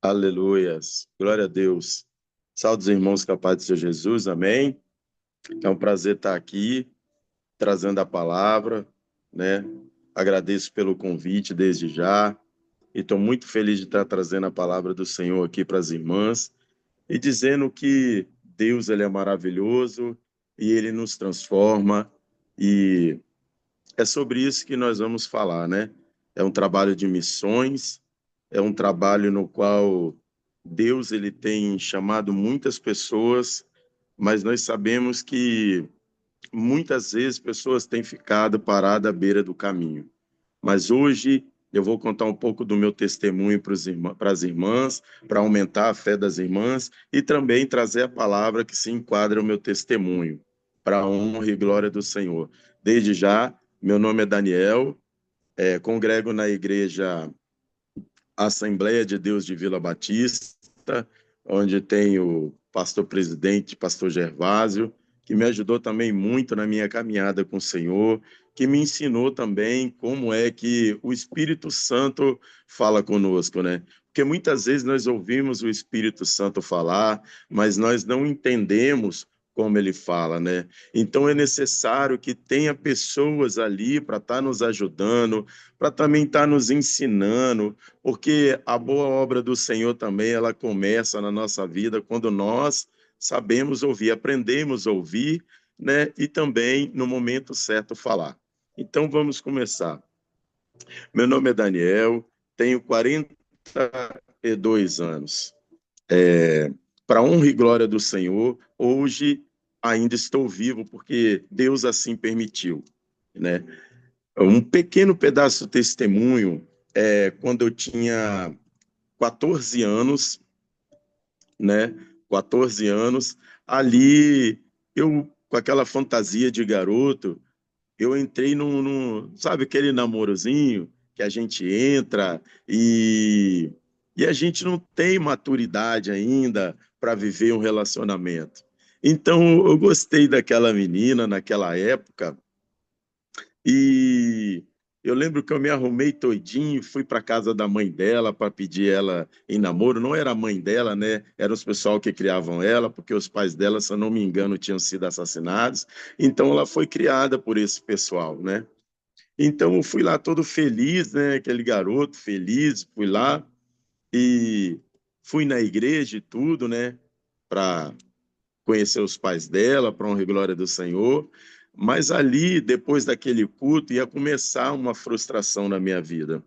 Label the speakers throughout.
Speaker 1: Aleluias. Glória a Deus. Salve os irmãos capazes de Jesus. Amém. É um prazer estar aqui trazendo a palavra, né? Agradeço pelo convite desde já e estou muito feliz de estar trazendo a palavra do Senhor aqui para as irmãs e dizendo que Deus ele é maravilhoso e ele nos transforma e é sobre isso que nós vamos falar, né? É um trabalho de missões, é um trabalho no qual Deus ele tem chamado muitas pessoas, mas nós sabemos que muitas vezes pessoas têm ficado paradas à beira do caminho. Mas hoje eu vou contar um pouco do meu testemunho para as irmãs, para aumentar a fé das irmãs e também trazer a palavra que se enquadra o meu testemunho, para a honra e glória do Senhor. Desde já, meu nome é Daniel, congrego na igreja Assembleia de Deus de Vila Batista, onde tem o pastor presidente, pastor Gervásio, que me ajudou também muito na minha caminhada com o Senhor, que me ensinou também como é que o Espírito Santo fala conosco, né? Porque muitas vezes nós ouvimos o Espírito Santo falar, mas nós não entendemos como ele fala, né? Então é necessário que tenha pessoas ali para estar nos ajudando, para também estar nos ensinando, porque a boa obra do Senhor também, ela começa na nossa vida quando nós sabemos ouvir, aprendemos a ouvir, né? E também no momento certo falar. Então vamos começar. Meu nome é Daniel, tenho 42 anos. Para honra e glória do Senhor, hoje ainda estou vivo porque Deus assim permitiu, né? Um pequeno pedaço de testemunho quando eu tinha 14 anos, né? 14 anos, ali eu, com aquela fantasia de garoto, eu entrei sabe aquele namorozinho que a gente entra e a gente não tem maturidade ainda para viver um relacionamento. Então, eu gostei daquela menina naquela época, e eu lembro que eu me arrumei todinho, fui para casa da mãe dela para pedir ela em namoro. Não era a mãe dela, né? Era os pessoal que criavam ela, porque os pais dela, se eu não me engano, tinham sido assassinados. Então ela foi criada por esse pessoal, né? Então eu fui lá todo feliz, né? Aquele garoto feliz, fui lá e fui na igreja e tudo, né? Para conhecer os pais dela, para honra e glória do Senhor. Mas ali, depois daquele culto, ia começar uma frustração na minha vida,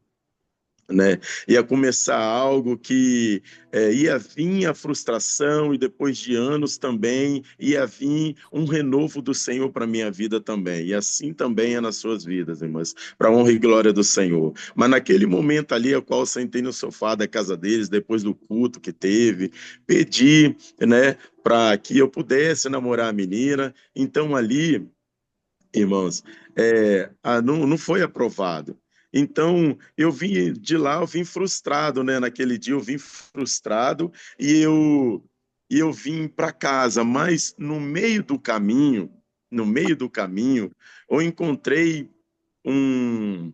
Speaker 1: né? Ia começar algo que ia vir a frustração e depois de anos também ia vir um renovo do Senhor para minha vida também. E assim também é nas suas vidas, irmãs, para honra e glória do Senhor. Mas naquele momento ali, a qual eu sentei no sofá da casa deles, depois do culto que teve, pedi, né, para que eu pudesse namorar a menina. Então ali, irmãos, não foi aprovado. Então, eu vim de lá, eu vim frustrado, né? Naquele dia eu vim frustrado e eu vim para casa, mas no meio do caminho, eu encontrei um,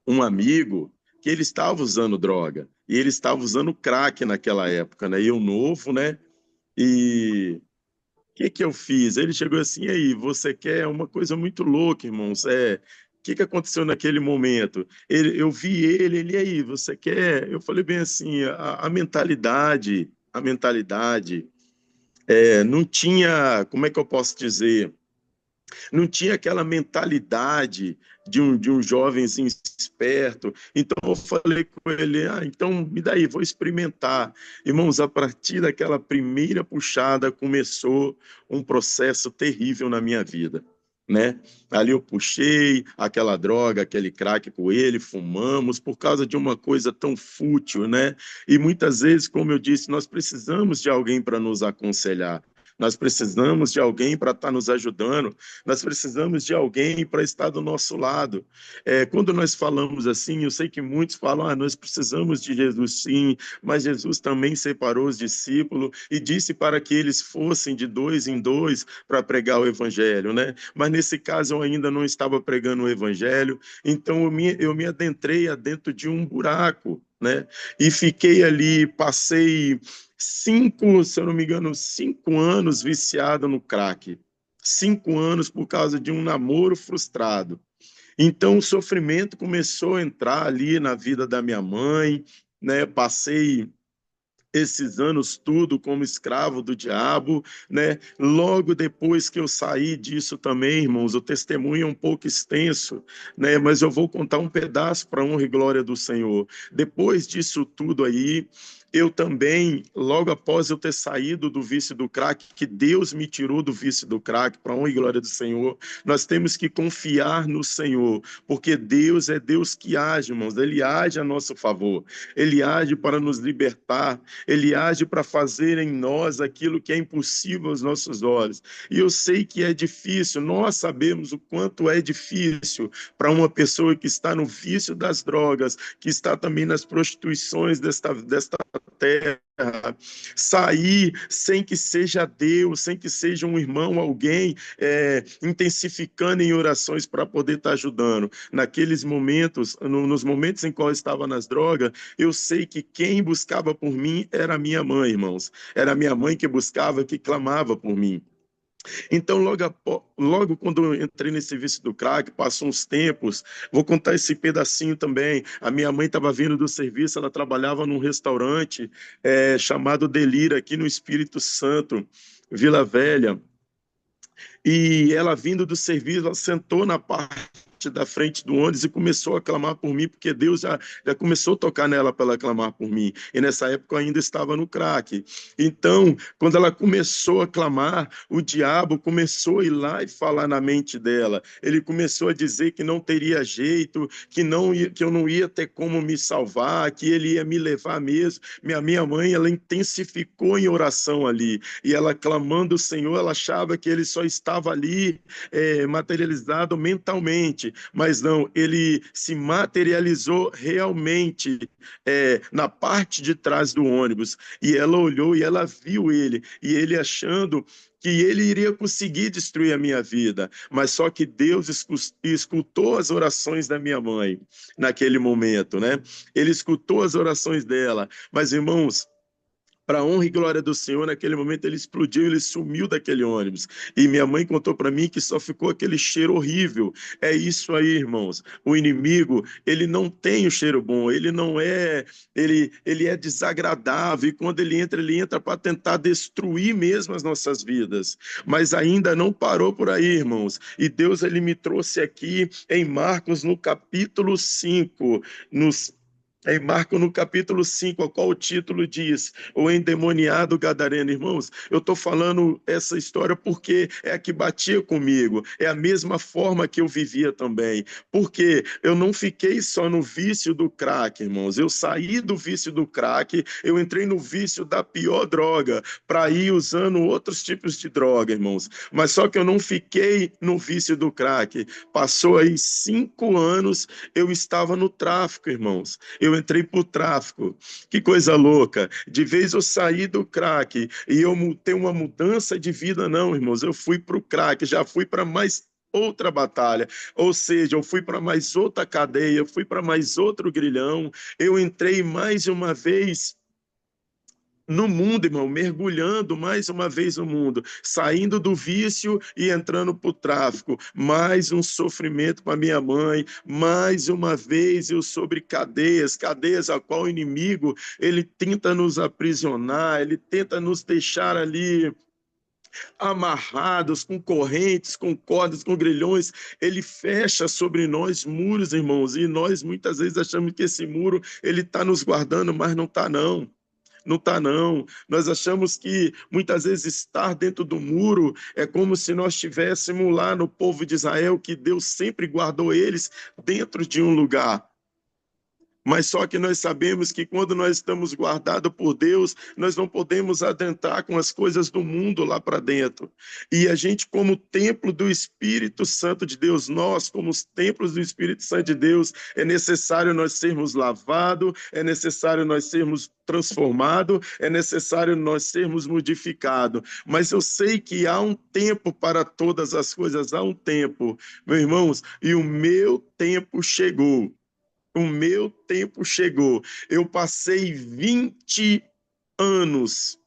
Speaker 1: um amigo que ele estava usando droga, e ele estava usando crack naquela época, né? Eu novo, né? E que eu fiz? Ele chegou assim, e aí, você quer uma coisa muito louca, irmãos? O que aconteceu naquele momento? Eu vi ele, e aí, você quer? Eu falei bem assim, a mentalidade, não tinha, como é que eu posso dizer? Não tinha aquela mentalidade de um jovenzinho esperto. Então eu falei com ele, então me dá aí, vou experimentar. Irmãos, a partir daquela primeira puxada começou um processo terrível na minha vida, né? Ali eu puxei aquela droga, aquele crack com ele, fumamos por causa de uma coisa tão fútil, né? E muitas vezes, como eu disse, nós precisamos de alguém para nos aconselhar. Nós precisamos de alguém para estar nos ajudando, nós precisamos de alguém para estar do nosso lado. Quando nós falamos assim, eu sei que muitos falam, nós precisamos de Jesus sim, mas Jesus também separou os discípulos e disse para que eles fossem de dois em dois para pregar o evangelho, né? Mas nesse caso eu ainda não estava pregando o evangelho, então eu me adentrei dentro de um buraco, né? E fiquei ali, passei 5, se eu não me engano, 5 anos viciado no crack. 5 anos por causa de um namoro frustrado. Então, o sofrimento começou a entrar ali na vida da minha mãe, né? Passei esses anos tudo como escravo do diabo, né? Logo depois que eu saí disso também, irmãos, o testemunho é um pouco extenso, né? Mas eu vou contar um pedaço para a honra e glória do Senhor. Depois disso tudo aí, eu também, logo após eu ter saído do vício do crack, que Deus me tirou do vício do crack, para a honra e glória do Senhor, nós temos que confiar no Senhor, porque Deus é Deus que age, irmãos, Ele age a nosso favor, Ele age para nos libertar, Ele age para fazer em nós aquilo que é impossível aos nossos olhos. E eu sei que é difícil, nós sabemos o quanto é difícil para uma pessoa que está no vício das drogas, que está também nas prostituições desta terra, sair sem que seja Deus, sem que seja um irmão, alguém intensificando em orações para poder estar ajudando. Naqueles momentos, nos momentos em que eu estava nas drogas, eu sei que quem buscava por mim era minha mãe, irmãos. Era minha mãe que buscava, que clamava por mim. Então, logo quando eu entrei nesse vício do crack, passou uns tempos, vou contar esse pedacinho também. A minha mãe estava vindo do serviço, ela trabalhava num restaurante chamado Delira, aqui no Espírito Santo, Vila Velha. E ela vindo do serviço, ela sentou na parte da frente do ônibus e começou a clamar por mim, porque Deus já começou a tocar nela para ela clamar por mim. E nessa época eu ainda estava no crack. Então, quando ela começou a clamar, o diabo começou a ir lá e falar na mente dela. Ele começou a dizer que não teria jeito, que eu não ia ter como me salvar, que ele ia me levar mesmo. Minha mãe, ela intensificou em oração ali. E ela clamando o Senhor, ela achava que ele só estava ali materializado mentalmente, mas não, ele se materializou realmente na parte de trás do ônibus. E ela olhou e ela viu ele, e ele achando que ele iria conseguir destruir a minha vida, mas só que Deus escutou as orações da minha mãe naquele momento, né? Ele escutou as orações dela, mas irmãos, para a honra e glória do Senhor, naquele momento ele explodiu, ele sumiu daquele ônibus. E minha mãe contou para mim que só ficou aquele cheiro horrível. É isso aí, irmãos. O inimigo, ele não tem o cheiro bom, ele não é, ele é desagradável. E quando ele entra para tentar destruir mesmo as nossas vidas. Mas ainda não parou por aí, irmãos. E Deus, ele me trouxe aqui em Marcos, no capítulo 5, em Marcos, no capítulo 5, a qual o título diz, o endemoniado gadareno. Irmãos, eu estou falando essa história porque é a que batia comigo, é a mesma forma que eu vivia também, porque eu não fiquei só no vício do crack, irmãos, eu saí do vício do crack, eu entrei no vício da pior droga, para ir usando outros tipos de droga, irmãos, mas só que eu não fiquei no vício do crack, passou aí 5 anos, eu estava no tráfico, irmãos, eu entrei para o tráfico. Que coisa louca. De vez eu saí do crack e eu ter uma mudança de vida, não, irmãos. Eu fui para o crack, já fui para mais outra batalha, ou seja, eu fui para mais outra cadeia, eu fui para mais outro grilhão, eu entrei mais uma vez no mundo, irmão, mergulhando mais uma vez no mundo, saindo do vício e entrando para o tráfico, mais um sofrimento para minha mãe, mais uma vez eu sobre cadeias a qual o inimigo, ele tenta nos aprisionar, ele tenta nos deixar ali amarrados com correntes, com cordas, com grilhões, ele fecha sobre nós muros, irmãos, e nós muitas vezes achamos que esse muro, ele está nos guardando, mas não está não. Não está, não. Nós achamos que muitas vezes estar dentro do muro é como se nós estivéssemos lá no povo de Israel, que Deus sempre guardou eles dentro de um lugar. Mas só que nós sabemos que quando nós estamos guardados por Deus, nós não podemos adentrar com as coisas do mundo lá para dentro. E a gente, como templo do Espírito Santo de Deus, nós, como os templos do Espírito Santo de Deus, é necessário nós sermos lavados, é necessário nós sermos transformados, é necessário nós sermos modificados. Mas eu sei que há um tempo para todas as coisas, há um tempo, meus irmãos, e o meu tempo chegou. O meu tempo chegou. Eu passei 20 anos,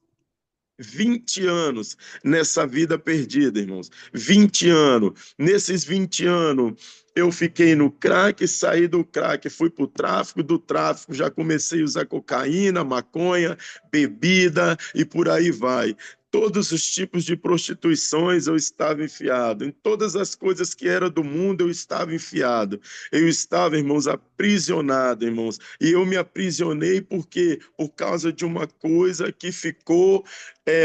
Speaker 1: 20 anos nessa vida perdida, irmãos. 20 anos. Nesses 20 anos, eu fiquei no crack, saí do crack, fui para o tráfico, do tráfico já comecei a usar cocaína, maconha, bebida e por aí vai. Todos os tipos de prostituições eu estava enfiado. Em todas as coisas que era do mundo eu estava enfiado. Eu estava, irmãos, aprisionado, irmãos. E eu me aprisionei porque por causa de uma coisa que ficou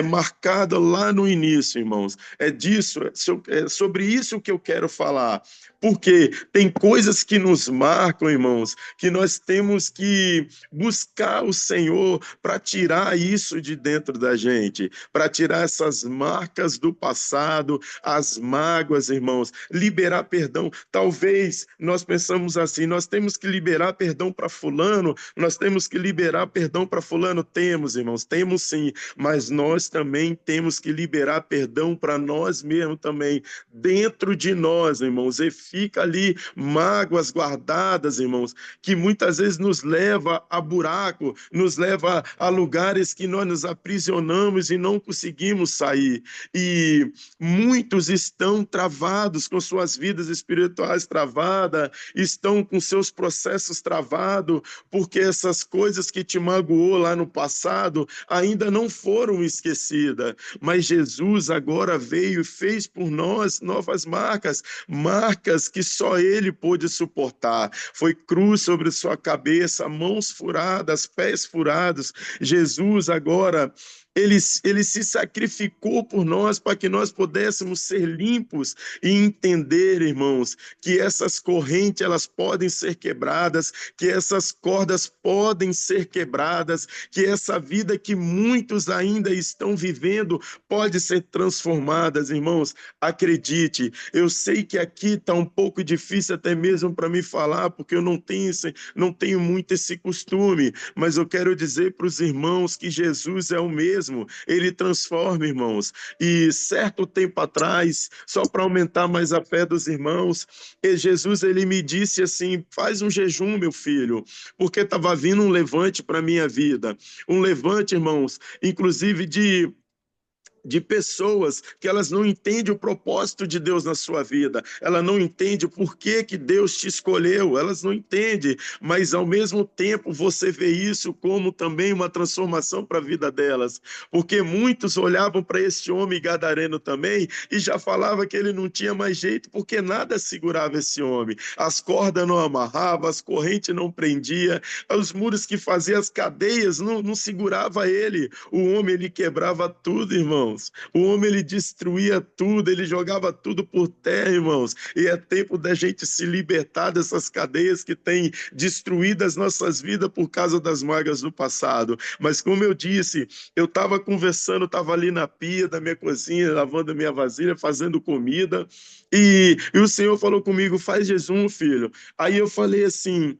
Speaker 1: marcada lá no início, irmãos. É disso, é sobre isso que eu quero falar. Porque tem coisas que nos marcam, irmãos, que nós temos que buscar o Senhor para tirar isso de dentro da gente, para tirar essas marcas do passado, as mágoas, irmãos, liberar perdão. Talvez nós pensamos assim, nós temos que liberar perdão para fulano, nós temos que liberar perdão para fulano. Temos, irmãos, temos sim, mas nós também temos que liberar perdão para nós mesmos também, dentro de nós, irmãos, e fica ali mágoas guardadas, irmãos, que muitas vezes nos leva a buraco, nos leva a lugares que nós nos aprisionamos e não conseguimos sair. E muitos estão travados com suas vidas espirituais travadas, estão com seus processos travados, porque essas coisas que te magoou lá no passado ainda não foram esquecidas. Mas Jesus agora veio e fez por nós novas marcas, marcas que só Ele pôde suportar. Foi cruz sobre sua cabeça, mãos furadas, pés furados. Jesus agora ele se sacrificou por nós para que nós pudéssemos ser limpos e entender, irmãos, que essas correntes elas podem ser quebradas, que essas cordas podem ser quebradas, que essa vida que muitos ainda estão vivendo pode ser transformada, irmãos. Acredite, eu sei que aqui está um pouco difícil até mesmo para me falar, porque eu não tenho muito esse costume, mas eu quero dizer para os irmãos que Jesus é o mesmo, ele transforma, irmãos. E certo tempo atrás, só para aumentar mais a fé dos irmãos, Jesus ele me disse assim: faz um jejum, meu filho, porque estava vindo um levante para a minha vida. Um levante, irmãos, inclusive de pessoas que elas não entendem o propósito de Deus na sua vida, ela não entende o porquê que Deus te escolheu, elas não entendem, mas ao mesmo tempo você vê isso como também uma transformação para a vida delas, porque muitos olhavam para este homem gadareno também e já falava que ele não tinha mais jeito, porque nada segurava esse homem, as cordas não amarravam, as correntes não prendia, os muros que faziam as cadeias não segurava ele, o homem ele quebrava tudo, irmão. O homem ele destruía tudo, ele jogava tudo por terra, irmãos. E é tempo da gente se libertar dessas cadeias que têm destruído as nossas vidas por causa das mágoas do passado. Mas como eu disse, eu estava conversando, estava ali na pia da minha cozinha, lavando a minha vasilha, fazendo comida, e o Senhor falou comigo: faz jejum, filho. Aí eu falei assim: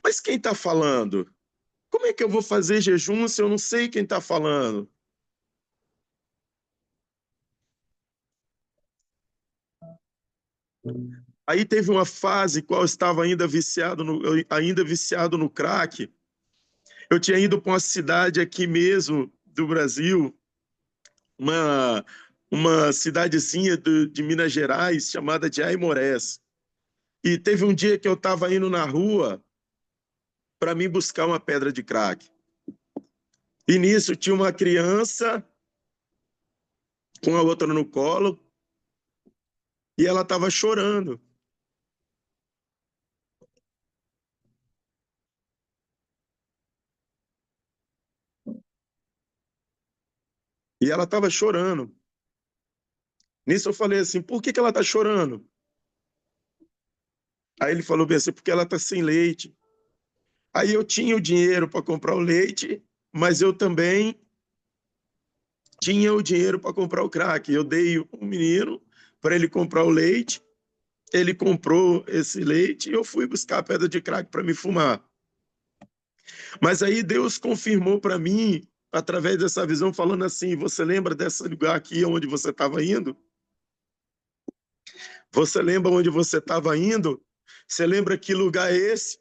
Speaker 1: mas quem está falando? Como é que eu vou fazer jejum se eu não sei quem está falando? Aí teve uma fase qual eu estava ainda viciado no crack. Eu tinha ido para uma cidade aqui mesmo do Brasil, uma, uma cidadezinha de Minas Gerais chamada de Aimorés. E teve um dia que eu estava indo na rua para me buscar uma pedra de crack. E nisso tinha uma criança com a outra no colo e ela estava chorando. E ela estava chorando. Nisso eu falei assim: por que ela está chorando? Aí ele falou bem assim: porque ela está sem leite. Aí eu tinha o dinheiro para comprar o leite, mas eu também tinha o dinheiro para comprar o crack. Eu dei um menino para ele comprar o leite, ele comprou esse leite e eu fui buscar a pedra de crack para me fumar. Mas aí Deus confirmou para mim, através dessa visão, falando assim: você lembra desse lugar aqui onde você estava indo? Você lembra onde você estava indo? Você lembra que lugar é esse?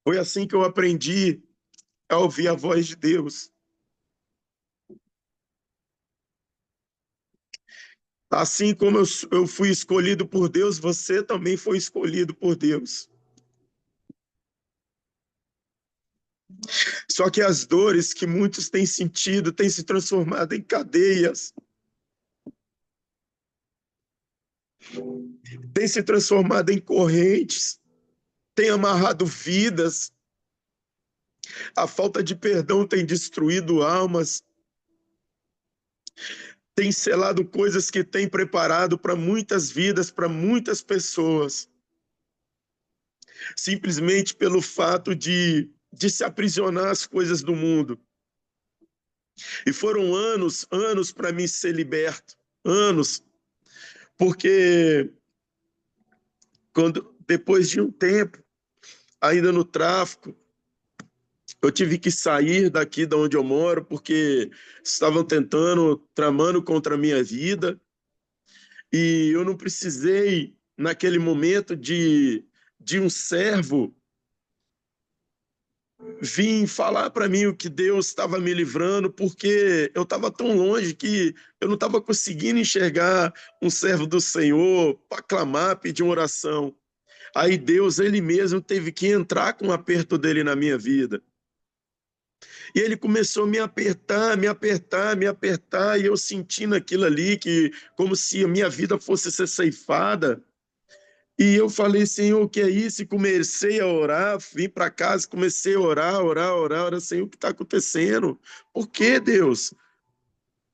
Speaker 1: Foi assim que eu aprendi a ouvir a voz de Deus. Assim como eu fui escolhido por Deus, você também foi escolhido por Deus. Só que as dores que muitos têm sentido têm se transformado em cadeias, têm se transformado em correntes, têm amarrado vidas. A falta de perdão tem destruído almas, tem selado coisas que tem preparado para muitas vidas, para muitas pessoas, simplesmente pelo fato de se aprisionar às coisas do mundo. E foram anos, anos para mim ser liberto, anos, porque depois de um tempo, ainda no tráfico, eu tive que sair daqui de onde eu moro, porque estavam tentando, tramando contra a minha vida, e eu não precisei, naquele momento, de um servo vir falar para mim o que Deus estava me livrando, porque eu estava tão longe que eu não estava conseguindo enxergar um servo do Senhor para clamar, pedir uma oração. Aí Deus, ele mesmo, teve que entrar com o aperto dele na minha vida. E ele começou a me apertar, me apertar, me apertar, e eu sentindo aquilo ali, que como se a minha vida fosse ser ceifada. E eu falei, Senhor, o que é isso? E comecei a orar, vim para casa, comecei a orar, orar, orar, orar, Senhor, o que está acontecendo? Por que, Deus?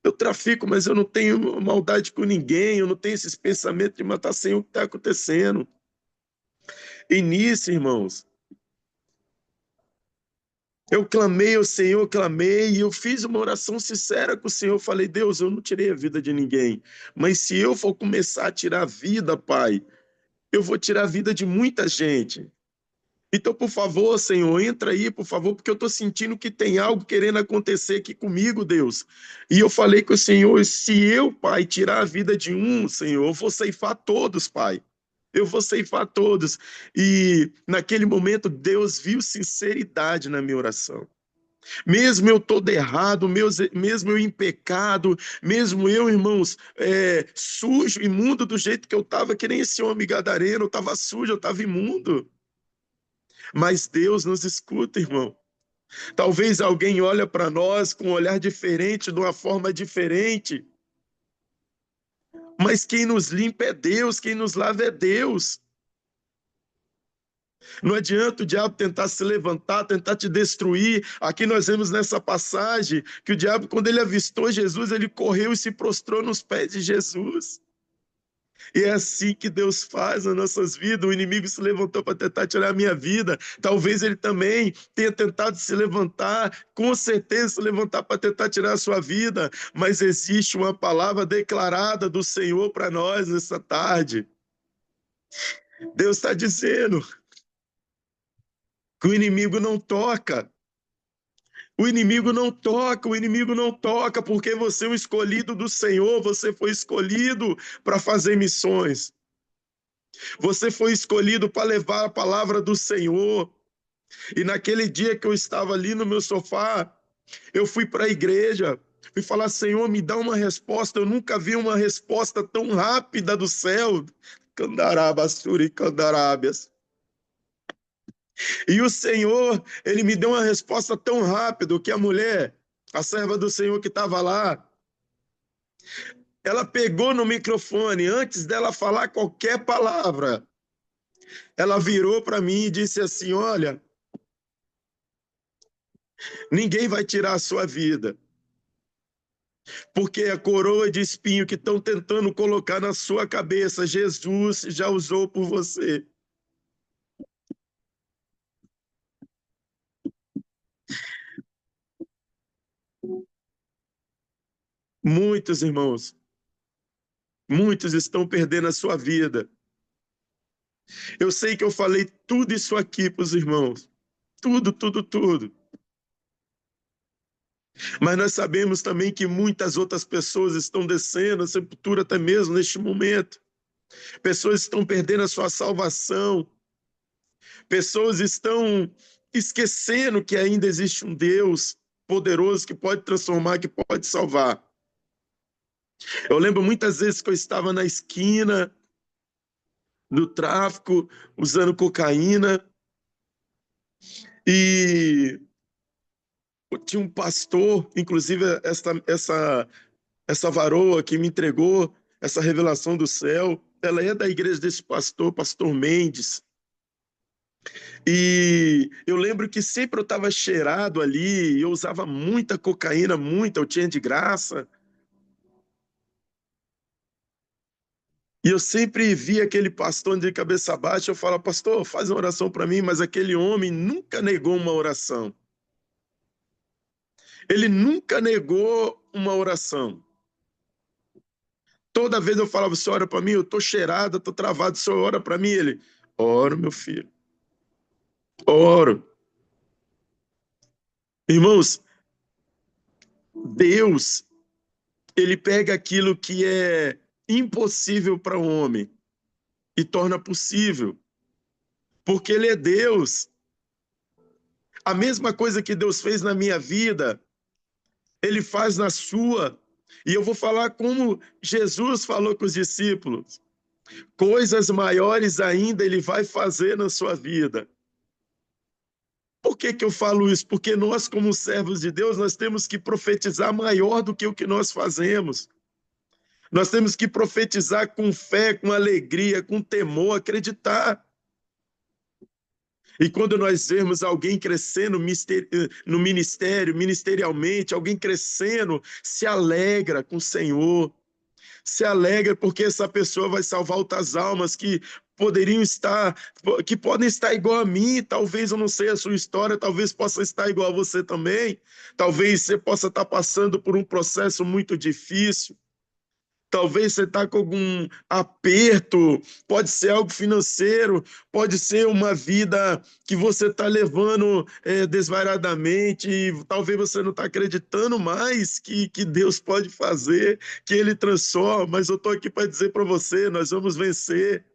Speaker 1: Eu trafico, mas eu não tenho maldade com ninguém, eu não tenho esses pensamentos de matar, Senhor, o que está acontecendo? E nisso, irmãos, eu clamei ao Senhor, clamei, e eu fiz uma oração sincera com o Senhor. Falei, Deus, eu não tirei a vida de ninguém, mas se eu for começar a tirar a vida, Pai, eu vou tirar a vida de muita gente. Então, por favor, Senhor, entra aí, por favor, porque eu estou sentindo que tem algo querendo acontecer aqui comigo, Deus. E eu falei com o Senhor, se eu, Pai, tirar a vida de um, Senhor, eu vou ceifar todos, Pai. Eu vou ceifar todos. E naquele momento, Deus viu sinceridade na minha oração. Mesmo eu todo errado, mesmo eu em pecado, mesmo eu, irmãos, sujo, imundo do jeito que eu estava, que nem esse homem gadareno, eu estava sujo, eu estava imundo. Mas Deus nos escuta, irmão. Talvez alguém olhe para nós com um olhar diferente, de uma forma diferente. Mas quem nos limpa é Deus, quem nos lava é Deus. Não adianta o diabo tentar se levantar, tentar te destruir. Aqui nós vemos nessa passagem que o diabo, quando ele avistou Jesus, ele correu e se prostrou nos pés de Jesus. E é assim que Deus faz nas nossas vidas. O inimigo se levantou para tentar tirar a minha vida. Talvez ele também tenha tentado se levantar, com certeza se levantar para tentar tirar a sua vida. Mas existe uma palavra declarada do Senhor para nós nessa tarde. Deus está dizendo que o inimigo não toca. O inimigo não toca, o inimigo não toca, porque você é o escolhido do Senhor, você foi escolhido para fazer missões. Você foi escolhido para levar a palavra do Senhor. E naquele dia que eu estava ali no meu sofá, eu fui para a igreja, fui falar, Senhor, me dá uma resposta. Eu nunca vi uma resposta tão rápida do céu. Candarabasuri, candarábias. E o Senhor, ele me deu uma resposta tão rápido que a mulher, a serva do Senhor que estava lá, ela pegou no microfone, antes dela falar qualquer palavra, ela virou para mim e disse assim, olha, ninguém vai tirar a sua vida. Porque a coroa de espinho que estão tentando colocar na sua cabeça, Jesus já usou por você. Muitos irmãos, muitos estão perdendo a sua vida. Eu sei que eu falei tudo isso aqui para os irmãos. Tudo, tudo, tudo. Mas nós sabemos também que muitas outras pessoas estão descendo a sepultura até mesmo neste momento. Pessoas estão perdendo a sua salvação. Pessoas estão esquecendo que ainda existe um Deus poderoso que pode transformar, que pode salvar. Eu lembro muitas vezes que eu estava na esquina do tráfico, usando cocaína, e tinha um pastor, inclusive essa varoa que me entregou essa revelação do céu, ela é da igreja desse pastor, pastor Mendes. E eu lembro que sempre eu estava cheirado ali, eu usava muita cocaína, muita, eu tinha de graça. E eu sempre via aquele pastor de cabeça baixa, eu falava, pastor, faz uma oração para mim, mas aquele homem nunca negou uma oração. Ele nunca negou uma oração. Toda vez eu falava, você ora para mim, eu estou cheirado, estou travado, o senhor ora para mim? Ele, oro, meu filho, oro. Irmãos, Deus, ele pega aquilo que é impossível para o homem e torna possível, porque ele é Deus. A mesma coisa que Deus fez na minha vida, ele faz na sua. E eu vou falar como Jesus falou com os discípulos. Coisas maiores ainda ele vai fazer na sua vida. Por que que eu falo isso? Porque nós, como servos de Deus, nós temos que profetizar maior do que o que nós fazemos. Nós temos que profetizar com fé, com alegria, com temor, acreditar. E quando nós vemos alguém crescendo no ministério, ministerialmente, alguém crescendo, se alegra com o Senhor, se alegra porque essa pessoa vai salvar outras almas que poderiam estar, que podem estar igual a mim, talvez eu não sei a sua história, talvez possa estar igual a você também, talvez você possa estar passando por um processo muito difícil, talvez você está com algum aperto, pode ser algo financeiro, pode ser uma vida que você está levando desvairadamente, e talvez você não está acreditando mais que Deus pode fazer, que Ele transforma, mas eu estou aqui para dizer para você, nós vamos vencer.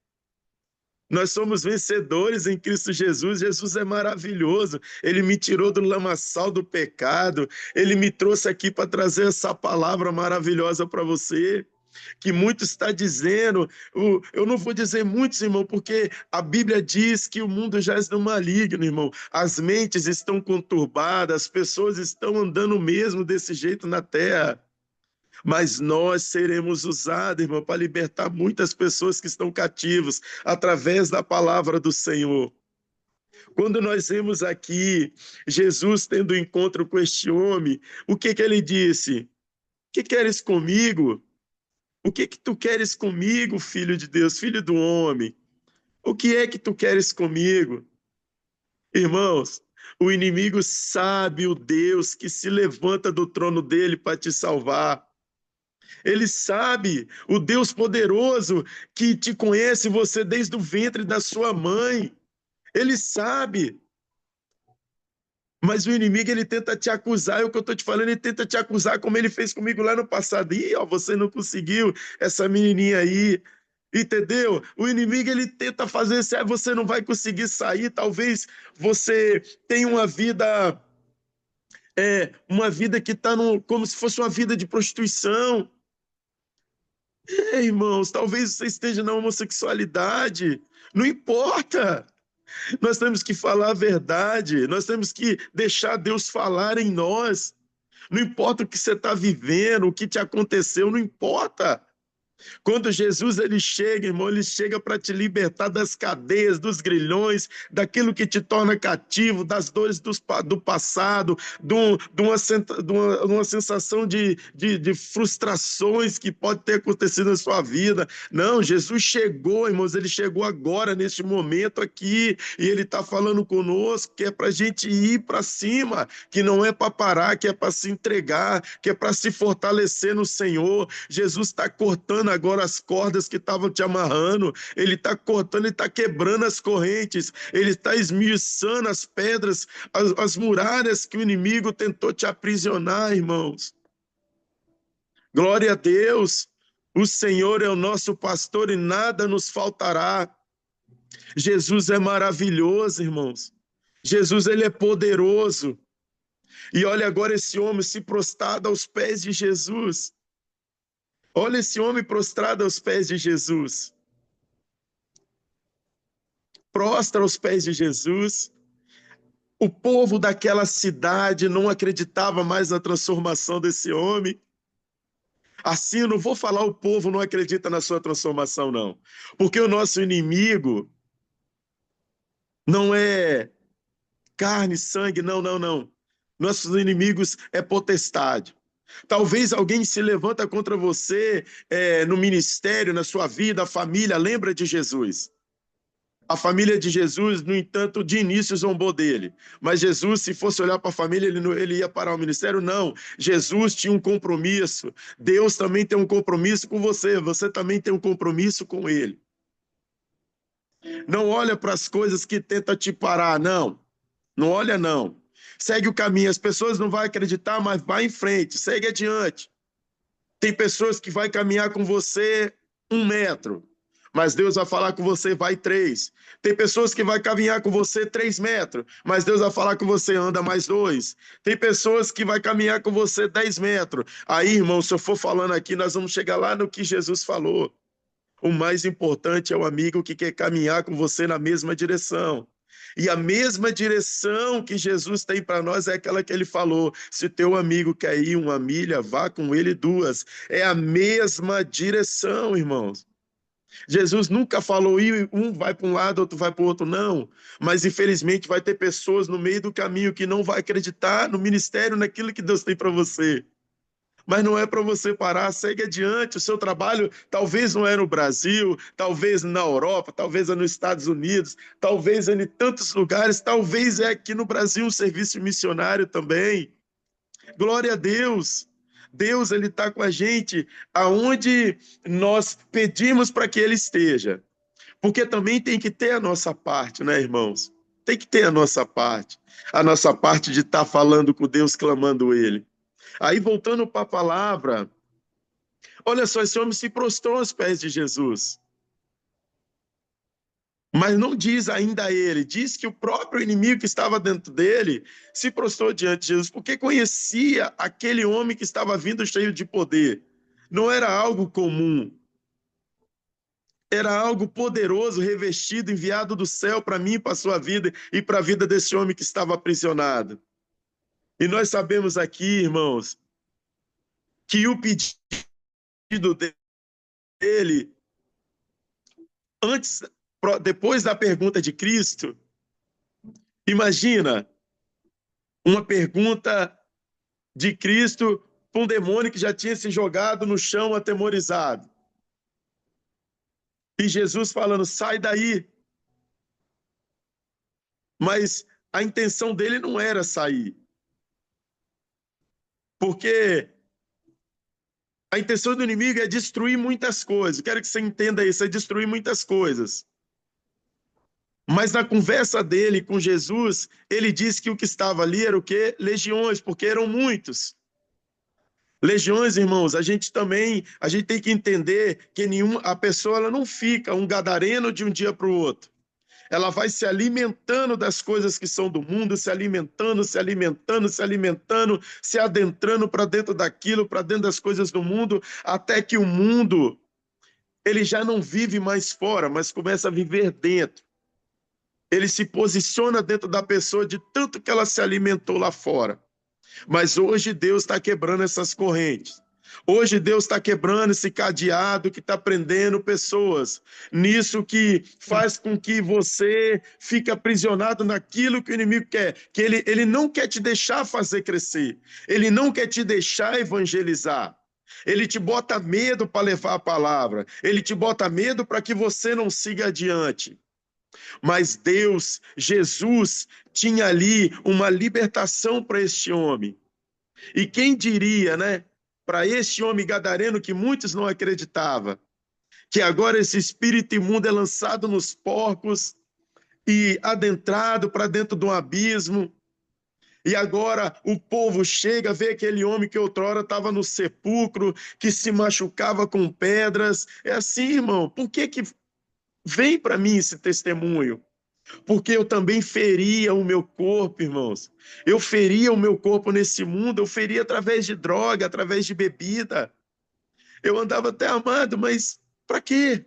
Speaker 1: Nós somos vencedores em Cristo Jesus. Jesus é maravilhoso. Ele me tirou do lamaçal do pecado. Ele me trouxe aqui para trazer essa palavra maravilhosa para você. Que muito está dizendo, eu não vou dizer muitos, irmão, porque a Bíblia diz que o mundo já é do maligno, irmão. As mentes estão conturbadas, as pessoas estão andando mesmo desse jeito na terra. Mas nós seremos usados, irmão, para libertar muitas pessoas que estão cativas através da palavra do Senhor. Quando nós vemos aqui Jesus tendo um encontro com este homem, o que que ele disse? O que queres comigo? O que que tu queres comigo, filho de Deus, filho do homem? O que é que tu queres comigo? Irmãos, o inimigo sabe o Deus que se levanta do trono dele para te salvar. Ele sabe o Deus poderoso que te conhece você desde o ventre da sua mãe. Ele sabe. Mas o inimigo, ele tenta te acusar, é o que eu estou te falando, ele tenta te acusar como ele fez comigo lá no passado. Ih, ó, você não conseguiu, essa menininha aí, entendeu? O inimigo, ele tenta fazer isso, você não vai conseguir sair, talvez você tenha uma vida que está como se fosse uma vida de prostituição. Irmãos, talvez você esteja na homossexualidade, não importa. Nós temos que falar a verdade, nós temos que deixar Deus falar em nós. Não importa o que você está vivendo, o que te aconteceu, não importa. Quando Jesus ele chega, irmão, ele chega para te libertar das cadeias, dos grilhões, daquilo que te torna cativo, das dores do passado, de uma sensação de frustrações que pode ter acontecido na sua vida. Não, Jesus chegou, irmãos, ele chegou agora, neste momento aqui, e ele está falando conosco que é para a gente ir para cima, que não é para parar, que é para se entregar, que é para se fortalecer no Senhor. Jesus está cortando agora as cordas que estavam te amarrando, ele está cortando, ele está quebrando as correntes, ele está esmiuçando as pedras, as muralhas que o inimigo tentou te aprisionar, irmãos. Glória a Deus, o Senhor é o nosso pastor e nada nos faltará. Jesus é maravilhoso, irmãos. Jesus, ele é poderoso. E olha agora esse homem se prostrado aos pés de Jesus. Olha esse homem prostrado aos pés de Jesus. Prostra aos pés de Jesus. O povo daquela cidade não acreditava mais na transformação desse homem. Assim, eu não vou falar o povo não acredita na sua transformação, não. Porque o nosso inimigo não é carne, sangue, não, não, não. Nossos inimigos é potestade. Talvez alguém se levanta contra você no ministério, na sua vida, a família, lembra de Jesus. A família de Jesus, no entanto, de início zombou dele. Mas Jesus, se fosse olhar para a família, ele ia parar o ministério? Não. Jesus tinha um compromisso. Deus também tem um compromisso com você. Você também tem um compromisso com ele. Não olha para as coisas que tentam te parar, não. Não olha, não. Segue o caminho. As pessoas não vão acreditar, mas vai em frente. Segue adiante. Tem pessoas que vão caminhar com você 1 metro. Mas Deus vai falar com você, vai 3. Tem pessoas que vão caminhar com você 3 metros, mas Deus vai falar com você, anda mais 2. Tem pessoas que vão caminhar com você 10 metros. Aí, irmão, se eu for falando aqui, nós vamos chegar lá no que Jesus falou. O mais importante é o amigo que quer caminhar com você na mesma direção. E a mesma direção que Jesus tem para nós é aquela que ele falou: se teu amigo quer ir 1 milha, vá com ele 2. É a mesma direção, irmãos. Jesus nunca falou, um vai para um lado, outro vai para o outro, não. Mas, infelizmente, vai ter pessoas no meio do caminho que não vai acreditar no ministério, naquilo que Deus tem para você. Mas não é para você parar, segue adiante. O seu trabalho talvez não é no Brasil, talvez na Europa, talvez é nos Estados Unidos, talvez é em tantos lugares, talvez é aqui no Brasil um serviço missionário também. Glória a Deus. Deus, ele está com a gente aonde nós pedimos para que ele esteja. Porque também tem que ter a nossa parte, né, irmãos? Tem que ter a nossa parte. A nossa parte de estar falando com Deus, clamando ele. Aí, voltando para a palavra, olha só, esse homem se prostrou aos pés de Jesus. Mas não diz ainda a ele, diz que o próprio inimigo que estava dentro dele se prostrou diante de Jesus, porque conhecia aquele homem que estava vindo cheio de poder. Não era algo comum. Era algo poderoso, revestido, enviado do céu para mim, para a sua vida e para a vida desse homem que estava aprisionado. E nós sabemos aqui, irmãos, que o pedido dele, antes, depois da pergunta de Cristo, imagina uma pergunta de Cristo para um demônio que já tinha se jogado no chão atemorizado. E Jesus falando, sai daí. Mas a intenção dele não era sair. Porque a intenção do inimigo é destruir muitas coisas. Quero que você entenda isso, é destruir muitas coisas. Mas na conversa dele com Jesus, ele disse que o que estava ali era o quê? Legiões, porque eram muitos. Legiões, irmãos, a gente tem que entender que a pessoa ela não fica um gadareno de um dia para o outro. Ela vai se alimentando das coisas que são do mundo, se alimentando, se alimentando, se alimentando, se adentrando para dentro daquilo, para dentro das coisas do mundo, até que o mundo, ele já não vive mais fora, mas começa a viver dentro. Ele se posiciona dentro da pessoa de tanto que ela se alimentou lá fora. Mas hoje Deus está quebrando essas correntes. Hoje Deus está quebrando esse cadeado que está prendendo pessoas, nisso que faz com que você fique aprisionado naquilo que o inimigo quer, que ele não quer te deixar fazer crescer, ele não quer te deixar evangelizar. Ele te bota medo para levar a palavra, ele te bota medo para que você não siga adiante. Mas Deus, Jesus, tinha ali uma libertação para este homem. E quem diria, né, para este homem gadareno que muitos não acreditavam, que agora esse espírito imundo é lançado nos porcos e adentrado para dentro de um abismo, e agora o povo chega, vê aquele homem que outrora estava no sepulcro, que se machucava com pedras. É assim, irmão, por que vem para mim esse testemunho? Porque eu também feria o meu corpo, irmãos. Eu feria o meu corpo nesse mundo, eu feria através de droga, através de bebida. Eu andava até amado, mas para quê?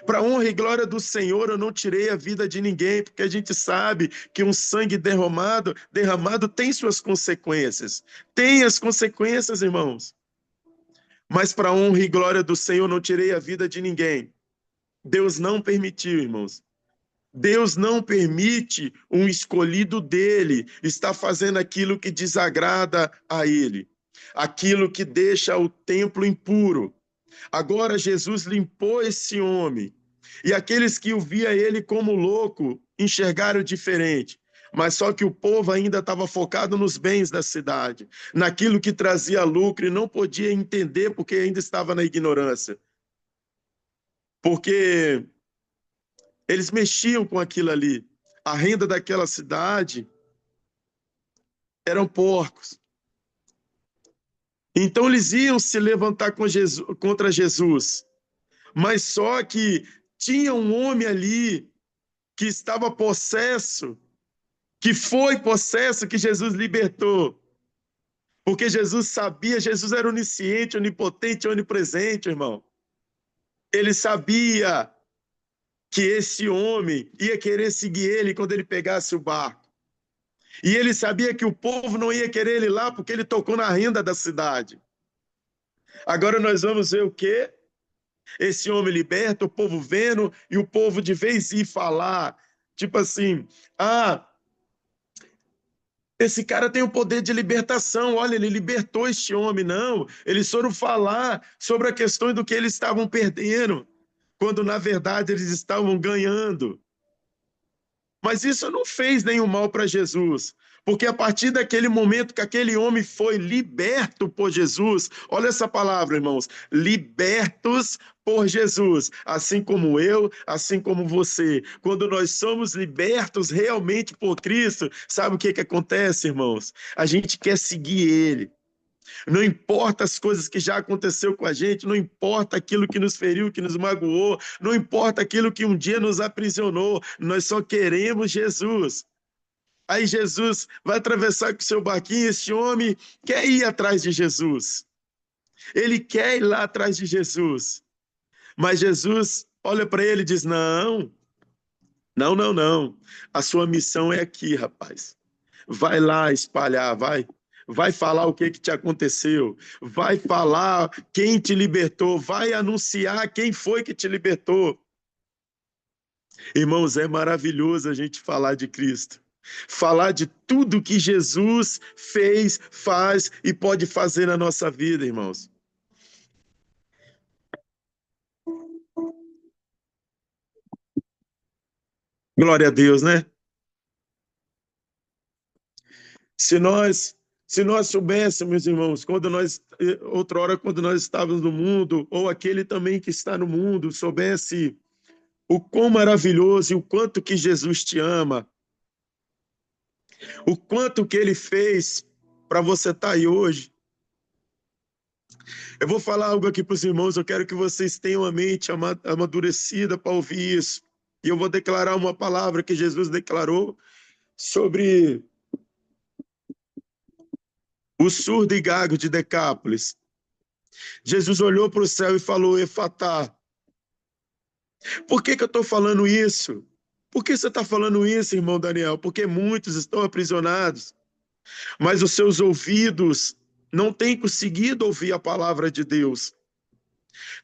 Speaker 1: Para honra e glória do Senhor, eu não tirei a vida de ninguém, porque a gente sabe que um sangue derramado tem suas consequências. Tem as consequências, irmãos. Mas para honra e glória do Senhor, eu não tirei a vida de ninguém. Deus não permitiu, irmãos. Deus não permite um escolhido dele estar fazendo aquilo que desagrada a ele, aquilo que deixa o templo impuro. Agora Jesus limpou esse homem, e aqueles que o via ele como louco enxergaram diferente. Mas só que o povo ainda estava focado nos bens da cidade, naquilo que trazia lucro e não podia entender porque ainda estava na ignorância. Porque eles mexiam com aquilo ali. A renda daquela cidade eram porcos. Então eles iam se levantar contra Jesus. Mas só que tinha um homem ali que estava possesso, que foi possesso, que Jesus libertou. Porque Jesus sabia, Jesus era onisciente, onipotente, onipresente, irmão. Ele sabia que esse homem ia querer seguir ele quando ele pegasse o barco. E ele sabia que o povo não ia querer ele lá porque ele tocou na renda da cidade. Agora nós vamos ver o quê? Esse homem liberta, o povo vendo, e o povo de vez em falar, tipo assim, esse cara tem o poder de libertação, olha, ele libertou este homem. Não, eles foram falar sobre a questão do que eles estavam perdendo, quando na verdade eles estavam ganhando. Mas isso não fez nenhum mal para Jesus, porque a partir daquele momento que aquele homem foi liberto por Jesus, olha essa palavra, irmãos, libertos por Jesus, assim como eu, assim como você. Quando nós somos libertos realmente por Cristo, sabe o que acontece, irmãos? A gente quer seguir Ele. Não importa as coisas que já aconteceu com a gente, não importa aquilo que nos feriu, que nos magoou, não importa aquilo que um dia nos aprisionou, nós só queremos Jesus. Aí Jesus vai atravessar com o seu barquinho, esse homem quer ir atrás de Jesus. Ele quer ir lá atrás de Jesus. Mas Jesus olha para ele e diz: não, não, não, não. A sua missão é aqui, rapaz. Vai lá espalhar, vai. Vai falar o que te aconteceu, vai falar quem te libertou, vai anunciar quem foi que te libertou. Irmãos, é maravilhoso a gente falar de Cristo, falar de tudo que Jesus fez, faz e pode fazer na nossa vida, irmãos. Glória a Deus, né? Se nós se nós soubéssemos, irmãos, outrora, quando nós estávamos no mundo, ou aquele também que está no mundo, soubesse o quão maravilhoso e o quanto que Jesus te ama, o quanto que ele fez para você estar aí hoje. Eu vou falar algo aqui para os irmãos, eu quero que vocês tenham a mente amadurecida para ouvir isso. E eu vou declarar uma palavra que Jesus declarou sobre o surdo e gago de Decápolis. Jesus olhou para o céu e falou: Efatá. Por que eu estou falando isso? Por que você está falando isso, irmão Daniel? Porque muitos estão aprisionados, mas os seus ouvidos não tem conseguido ouvir a palavra de Deus.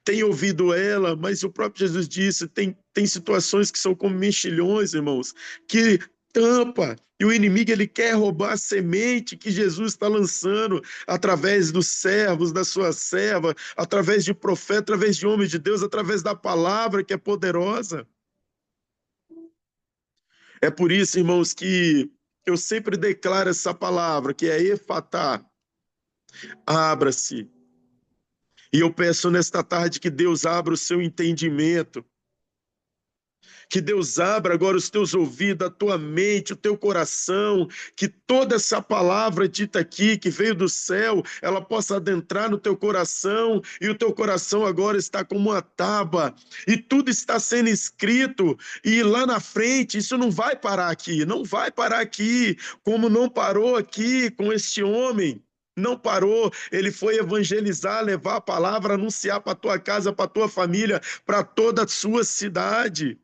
Speaker 1: Tem ouvido ela, mas o próprio Jesus disse, tem situações que são como mexilhões, irmãos, que tampa, e o inimigo ele quer roubar a semente que Jesus está lançando através dos servos, da sua serva, através de profeta, através de homem de Deus, através da palavra que é poderosa. É por isso, irmãos, que eu sempre declaro essa palavra, que é efatá, abra-se. E eu peço nesta tarde que Deus abra o seu entendimento, que Deus abra agora os teus ouvidos, a tua mente, o teu coração, que toda essa palavra dita aqui, que veio do céu, ela possa adentrar no teu coração, e o teu coração agora está como uma tábua, e tudo está sendo escrito, e lá na frente, isso não vai parar aqui, não vai parar aqui, como não parou aqui com este homem. Não parou, ele foi evangelizar, levar a palavra, anunciar para tua casa, para tua família, para toda a sua cidade.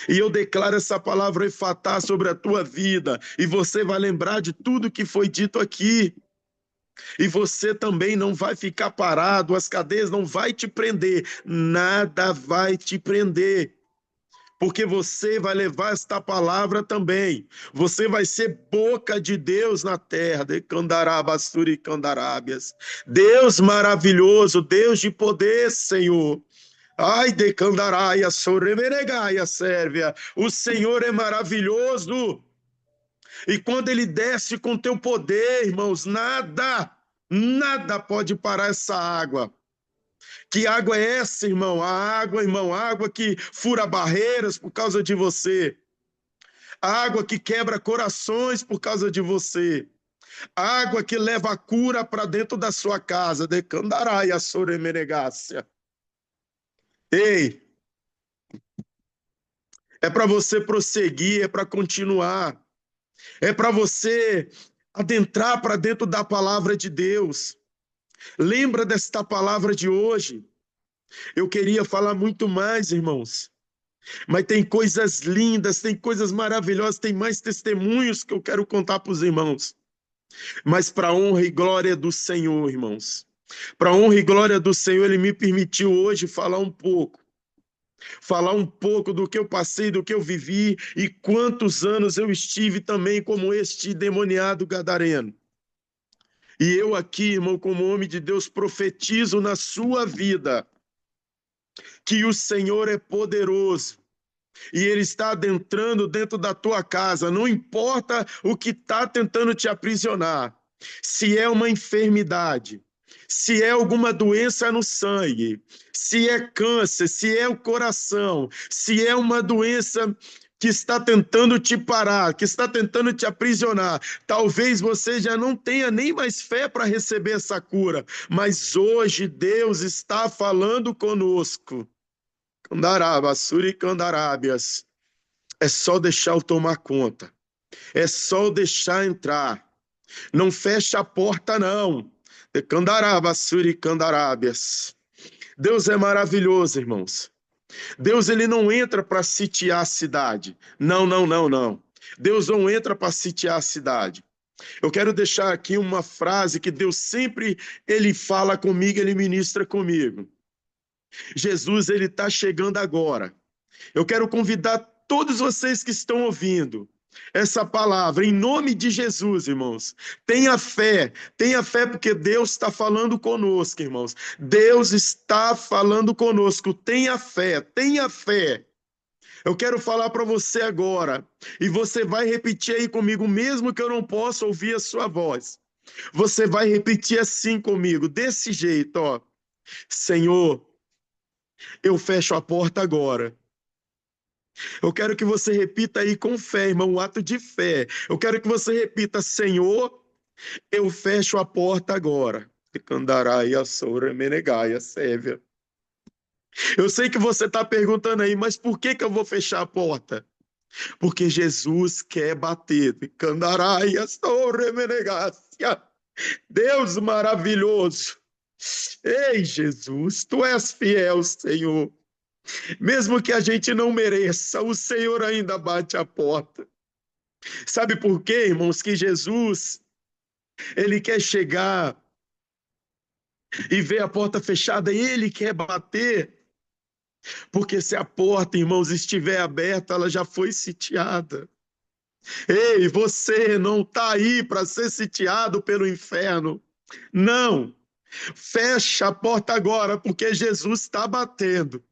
Speaker 1: E eu declaro essa palavra efatá sobre a tua vida, e você vai lembrar de tudo que foi dito aqui. E você também não vai ficar parado, as cadeias não vai te prender, nada vai te prender. Porque você vai levar esta palavra também. Você vai ser boca de Deus na terra. De Candarabasturi Candarábias. Deus maravilhoso, Deus de poder, Senhor. Ai, de Candaraia, Soremeregaia, Sérvia. O Senhor é maravilhoso. E quando ele desce com teu poder, irmãos, nada pode parar essa água. Que água é essa, irmão? A água, irmão, a água que fura barreiras por causa de você. A água que quebra corações por causa de você. A água que leva a cura para dentro da sua casa. De Candaraia, Soremeregácia. Ei, é para você prosseguir, é para continuar, é para você adentrar para dentro da palavra de Deus. Lembra desta palavra de hoje? Eu queria falar muito mais, irmãos, mas tem coisas lindas, tem coisas maravilhosas, tem mais testemunhos que eu quero contar para os irmãos. Mas para a honra e glória do Senhor, irmãos, para a honra e glória do Senhor, Ele me permitiu hoje falar um pouco do que eu passei, do que eu vivi e quantos anos eu estive também como este demoniado gadareno. E eu aqui, irmão, como homem de Deus, profetizo na sua vida que o Senhor é poderoso e Ele está adentrando dentro da tua casa, não importa o que está tentando te aprisionar, se é uma enfermidade, se é alguma doença no sangue, se é câncer, se é o coração, se é uma doença que está tentando te parar, que está tentando te aprisionar. Talvez você já não tenha nem mais fé para receber essa cura, mas hoje Deus está falando conosco. Candarabas, Candarábias. É só deixar eu tomar conta. É só eu deixar entrar. Não fecha a porta, não. Candarabas, Candarábias. Deus é maravilhoso, irmãos. Deus ele não entra para sitiar a cidade. Não, não, não, não. Deus não entra para sitiar a cidade. Eu quero deixar aqui uma frase que Deus sempre ele fala comigo, ele ministra comigo. Jesus ele está chegando agora. Eu quero convidar todos vocês que estão ouvindo essa palavra, em nome de Jesus, irmãos. Tenha fé porque Deus está falando conosco, irmãos. Deus está falando conosco, tenha fé, tenha fé. Eu quero falar para você agora, e você vai repetir aí comigo, mesmo que eu não possa ouvir a sua voz. Você vai repetir assim comigo, desse jeito, ó. Senhor, eu fecho a porta agora. Eu quero que você repita aí com fé, irmão, um ato de fé. Eu quero que você repita, Senhor, eu fecho a porta agora. Candaraia, Soura, Menegaia, Sévia. Eu sei que você está perguntando aí, mas por que eu vou fechar a porta? Porque Jesus quer bater. Candaraia, Soura, Menegácia. Deus maravilhoso. Ei, Jesus, tu és fiel, Senhor. Mesmo que a gente não mereça, o Senhor ainda bate a porta. Sabe por quê, irmãos? Que Jesus, Ele quer chegar e ver a porta fechada, ele quer bater. Porque se a porta, irmãos, estiver aberta, ela já foi sitiada. Ei, você não está aí para ser sitiado pelo inferno. Não. Fecha a porta agora, porque Jesus está batendo.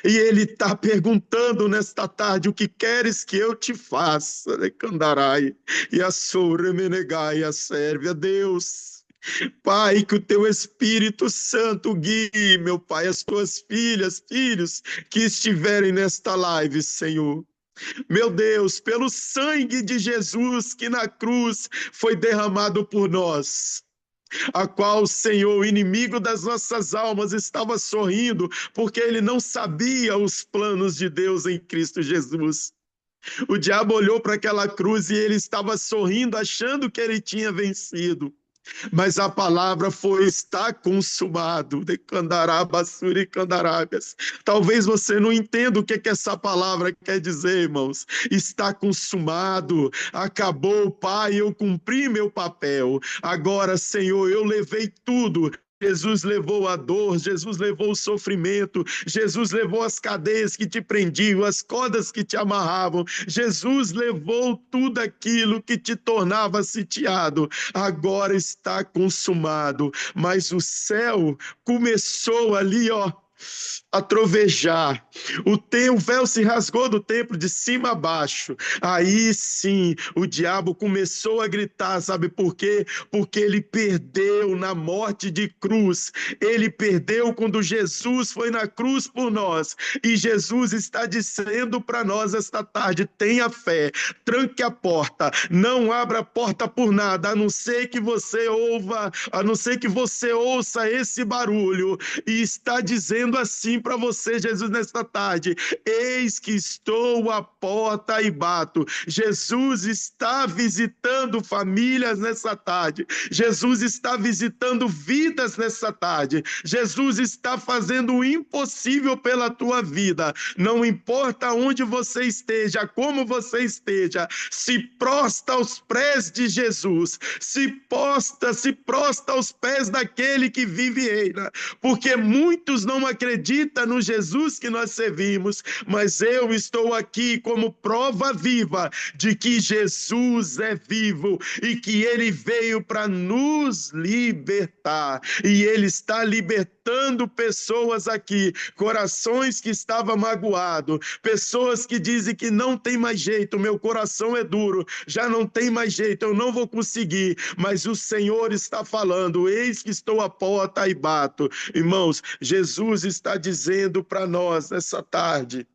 Speaker 1: E ele está perguntando nesta tarde: o que queres que eu te faça? Candarai, e a Soremenegai, a serve a Deus. Pai, que o teu Espírito Santo guie, meu Pai, as tuas filhas, filhos que estiverem nesta live, Senhor. Meu Deus, pelo sangue de Jesus que na cruz foi derramado por nós, a qual o Senhor, o inimigo das nossas almas, estava sorrindo, porque ele não sabia os planos de Deus em Cristo Jesus. O diabo olhou para aquela cruz e ele estava sorrindo, achando que ele tinha vencido. Mas a palavra foi: está consumado. De Candarabasuri Candarábias. Talvez você não entenda o que essa palavra quer dizer, irmãos. Está consumado, acabou, Pai, eu cumpri meu papel. Agora, Senhor, eu levei tudo. Jesus levou a dor, Jesus levou o sofrimento, Jesus levou as cadeias que te prendiam, as cordas que te amarravam, Jesus levou tudo aquilo que te tornava sitiado. Agora está consumado. Mas o céu começou ali, ó, a trovejar. O véu se rasgou do templo de cima a baixo. Aí sim, o diabo começou a gritar, sabe por quê? Porque ele perdeu na morte de cruz. Ele perdeu quando Jesus foi na cruz por nós. E Jesus está dizendo para nós esta tarde: tenha fé, tranque a porta, não abra a porta por nada, a não ser que você ouça esse barulho. E está dizendo assim para você, Jesus, nesta tarde: eis que estou à porta e bato. Jesus está visitando famílias nessa tarde. Jesus está visitando vidas nessa tarde. Jesus está fazendo o impossível pela tua vida. Não importa onde você esteja, como você esteja, se prostra aos pés de Jesus, se prostra aos pés daquele que vive e reina, porque muitos não acreditam no Jesus que nós servimos, mas eu estou aqui como prova viva de que Jesus é vivo e que ele veio para nos libertar, e ele está libertando pessoas aqui, corações que estavam magoados, pessoas que dizem que não tem mais jeito, meu coração é duro, já não tem mais jeito, eu não vou conseguir, mas o Senhor está falando: eis que estou à porta e bato. Irmãos, Jesus está dizendo para nós nessa tarde: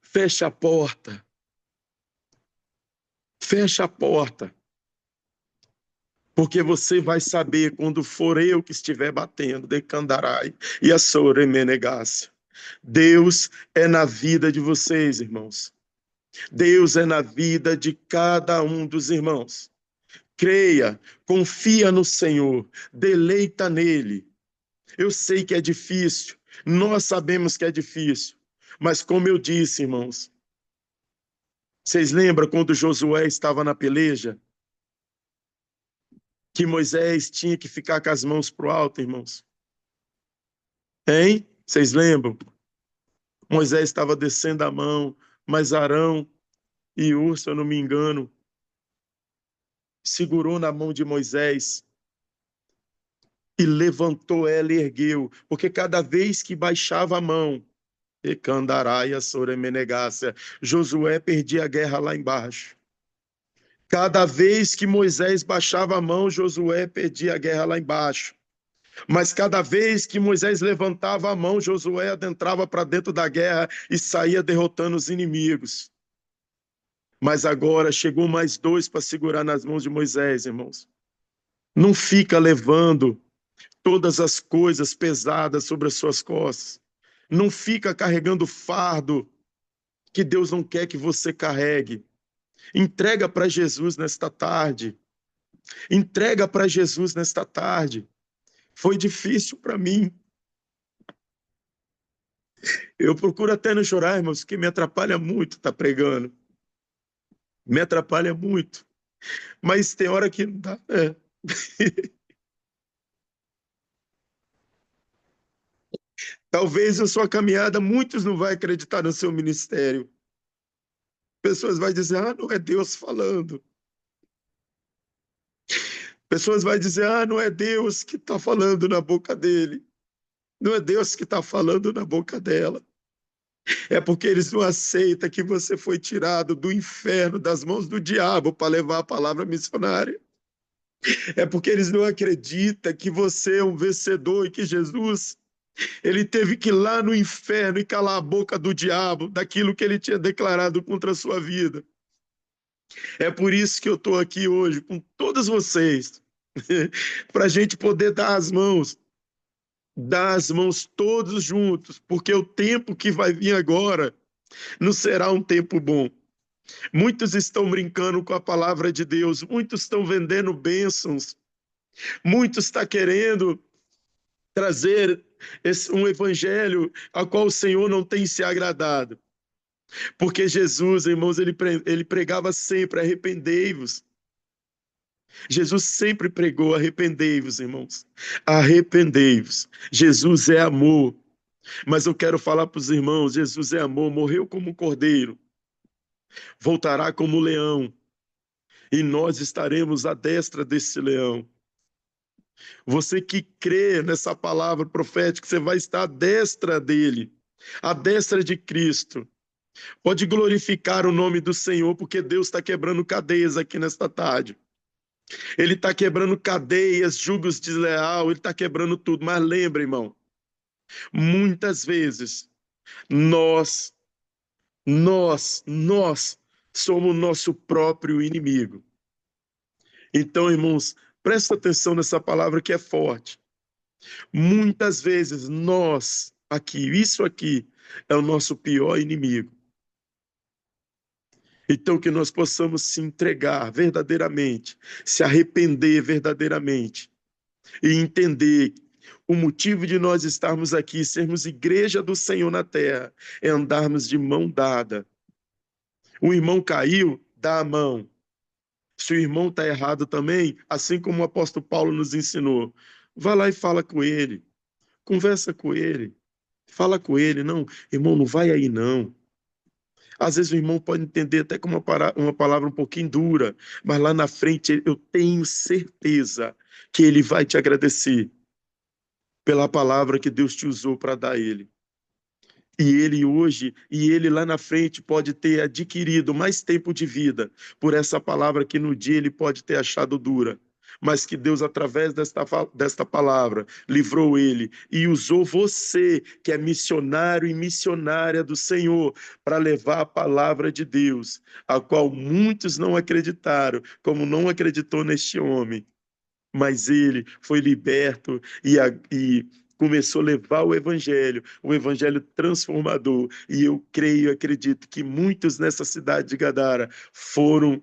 Speaker 1: fecha a porta, fecha a porta, porque você vai saber quando for eu que estiver batendo, de Candarai e a Soremenegácia. Deus é na vida de vocês, irmãos. Deus é na vida de cada um dos irmãos. Creia, confia no Senhor, deleita nele. Eu sei que é difícil, nós sabemos que é difícil, mas como eu disse, irmãos, vocês lembram quando Josué estava na peleja? Que Moisés tinha que ficar com as mãos para o alto, irmãos? Hein? Vocês lembram? Moisés estava descendo a mão, mas Arão e Hur, se eu não me engano, segurou na mão de Moisés e levantou ela e ergueu, porque cada vez que baixava a mão, Ecandaraia Soremenegácia, Josué perdia a guerra lá embaixo. Cada vez que Moisés baixava a mão, Josué perdia a guerra lá embaixo. Mas cada vez que Moisés levantava a mão, Josué adentrava para dentro da guerra e saía derrotando os inimigos. Mas agora chegou mais dois para segurar nas mãos de Moisés, irmãos. Não fica levando todas as coisas pesadas sobre as suas costas. Não fica carregando fardo que Deus não quer que você carregue. Entrega para Jesus nesta tarde. Entrega para Jesus nesta tarde. Foi difícil para mim. Eu procuro até não chorar, irmãos, porque me atrapalha muito estar pregando. Me atrapalha muito. Mas tem hora que não dá. É. Talvez a sua caminhada, muitos não vão acreditar no seu ministério. Pessoas vão dizer, ah, não é Deus falando. Pessoas vão dizer, ah, não é Deus que está falando na boca dele. Não é Deus que está falando na boca dela. É porque eles não aceitam que você foi tirado do inferno, das mãos do diabo, para levar a palavra missionária. É porque eles não acreditam que você é um vencedor e que Jesus, ele teve que ir lá no inferno e calar a boca do diabo, daquilo que ele tinha declarado contra a sua vida. É por isso que eu estou aqui hoje com todos vocês, para a gente poder dar as mãos todos juntos, porque o tempo que vai vir agora não será um tempo bom. Muitos estão brincando com a palavra de Deus, muitos estão vendendo bênçãos, muitos estão querendo trazer um evangelho a qual o Senhor não tem se agradado. Porque Jesus, irmãos, ele pregava sempre: arrependei-vos. Jesus sempre pregou: arrependei-vos, irmãos. Arrependei-vos. Jesus é amor. Mas eu quero falar para os irmãos: Jesus é amor, morreu como um cordeiro, voltará como leão, e nós estaremos à destra desse leão. Você que crê nessa palavra profética, você vai estar à destra dele, à destra de Cristo. Pode glorificar o nome do Senhor, porque Deus está quebrando cadeias aqui nesta tarde. Ele está quebrando cadeias, julgos desleal, ele está quebrando tudo. Mas lembra, irmão, muitas vezes nós somos nosso próprio inimigo. Então, irmãos, presta atenção nessa palavra que é forte. Muitas vezes isso aqui, é o nosso pior inimigo. Então, que nós possamos se entregar verdadeiramente, se arrepender verdadeiramente e entender o motivo de nós estarmos aqui, sermos igreja do Senhor na terra, é andarmos de mão dada. O irmão caiu, dá a mão. Se o irmão está errado também, assim como o apóstolo Paulo nos ensinou, vá lá e fala com ele, conversa com ele, fala com ele. Não, irmão, não vai aí não. Às vezes o irmão pode entender até como uma palavra um pouquinho dura, mas lá na frente eu tenho certeza que ele vai te agradecer pela palavra que Deus te usou para dar a ele. E ele lá na frente pode ter adquirido mais tempo de vida por essa palavra que no dia ele pode ter achado dura, mas que Deus, através desta palavra, livrou ele e usou você, que é missionário e missionária do Senhor, para levar a palavra de Deus, a qual muitos não acreditaram, como não acreditou neste homem. Mas ele foi liberto e começou a levar o evangelho transformador. E eu creio e acredito que muitos nessa cidade de Gadara foram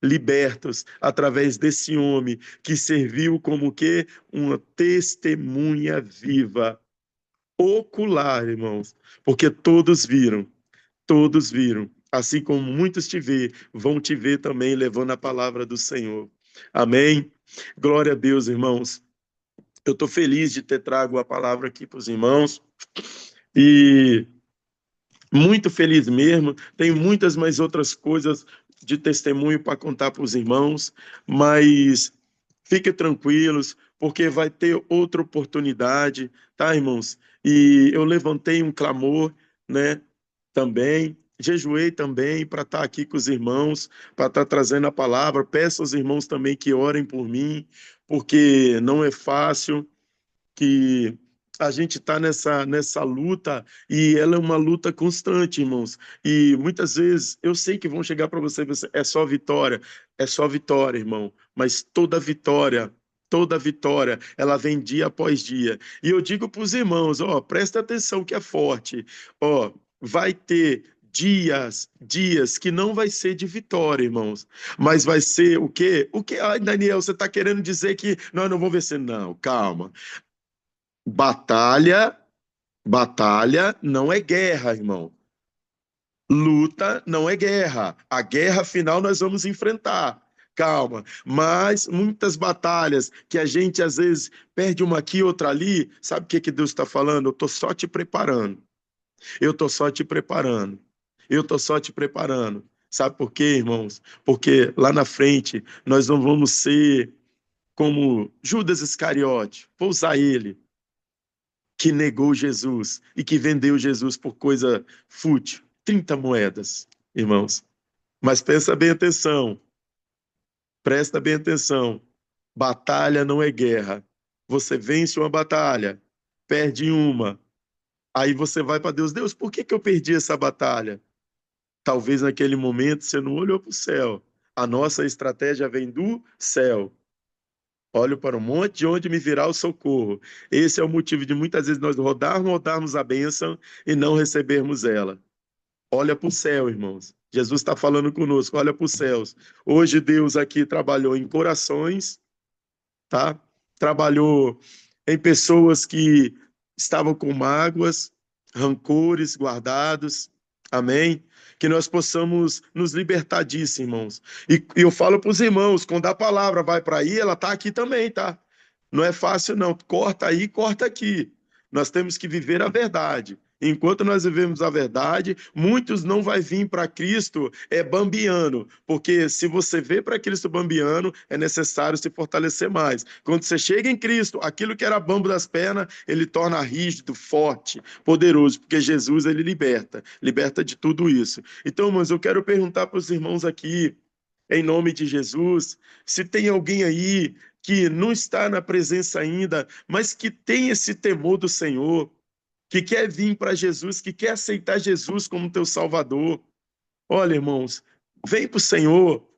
Speaker 1: libertos através desse homem que serviu como que uma testemunha viva, ocular, irmãos, porque todos viram, assim como muitos vão te ver também levando a palavra do Senhor. Amém? Glória a Deus, irmãos. Eu estou feliz de ter trago a palavra aqui para os irmãos e muito feliz mesmo. Tenho muitas mais outras coisas de testemunho para contar para os irmãos, mas fiquem tranquilos, porque vai ter outra oportunidade, tá, irmãos? E eu levantei um clamor, né, também. Jejuei também para estar aqui com os irmãos, para estar trazendo a palavra. Peço aos irmãos também que orem por mim, porque não é fácil, que a gente está nessa luta e ela é uma luta constante, irmãos. E muitas vezes eu sei que vão chegar para você, é só vitória, irmão. Mas toda vitória, ela vem dia após dia. E eu digo para os irmãos, ó, presta atenção que é forte, ó, vai ter dias que não vai ser de vitória, irmãos, mas vai ser o quê? Ai, Daniel, você está querendo dizer que nós não vamos vencer? Não, calma. Batalha não é guerra, irmão. Luta não é guerra. A guerra final nós vamos enfrentar. calma. Mas muitas batalhas que a gente às vezes perde uma aqui, outra ali, sabe o que que Deus está falando? Eu estou só te preparando. Eu estou só te preparando. Eu estou só te preparando. Sabe por quê, irmãos? Porque lá na frente nós não vamos ser como Judas Iscariote. Vou usar ele, que negou Jesus e que vendeu Jesus por coisa fútil. 30 moedas, irmãos. Mas pensa bem atenção. Presta bem atenção. Batalha não é guerra. Você vence uma batalha, perde uma. Aí você vai para Deus. Deus, por que que eu perdi essa batalha? Talvez naquele momento você não olhou para o céu. A nossa estratégia vem do céu. Olho para o monte de onde me virá o socorro. Esse é o motivo de muitas vezes nós rodarmos a bênção e não recebermos ela. Olha para o céu, irmãos. Jesus está falando conosco, olha para os céus. Hoje Deus aqui trabalhou em corações, tá? Trabalhou em pessoas que estavam com mágoas, rancores guardados. Amém? Que nós possamos nos libertar disso, irmãos. E eu falo para os irmãos, quando a palavra vai para aí, ela está aqui também, tá? Não é fácil, não. Corta aí, corta aqui. Nós temos que viver a verdade. Enquanto nós vivemos a verdade, muitos não vai vir para Cristo bambiando, porque se você vê para Cristo bambiando, é necessário se fortalecer mais. Quando você chega em Cristo, aquilo que era bambo das pernas, ele torna rígido, forte, poderoso, porque Jesus ele liberta de tudo isso. Então, mas eu quero perguntar para os irmãos aqui, em nome de Jesus, se tem alguém aí que não está na presença ainda, mas que tem esse temor do Senhor, que quer vir para Jesus, que quer aceitar Jesus como teu Salvador. Olha, irmãos, vem para o Senhor.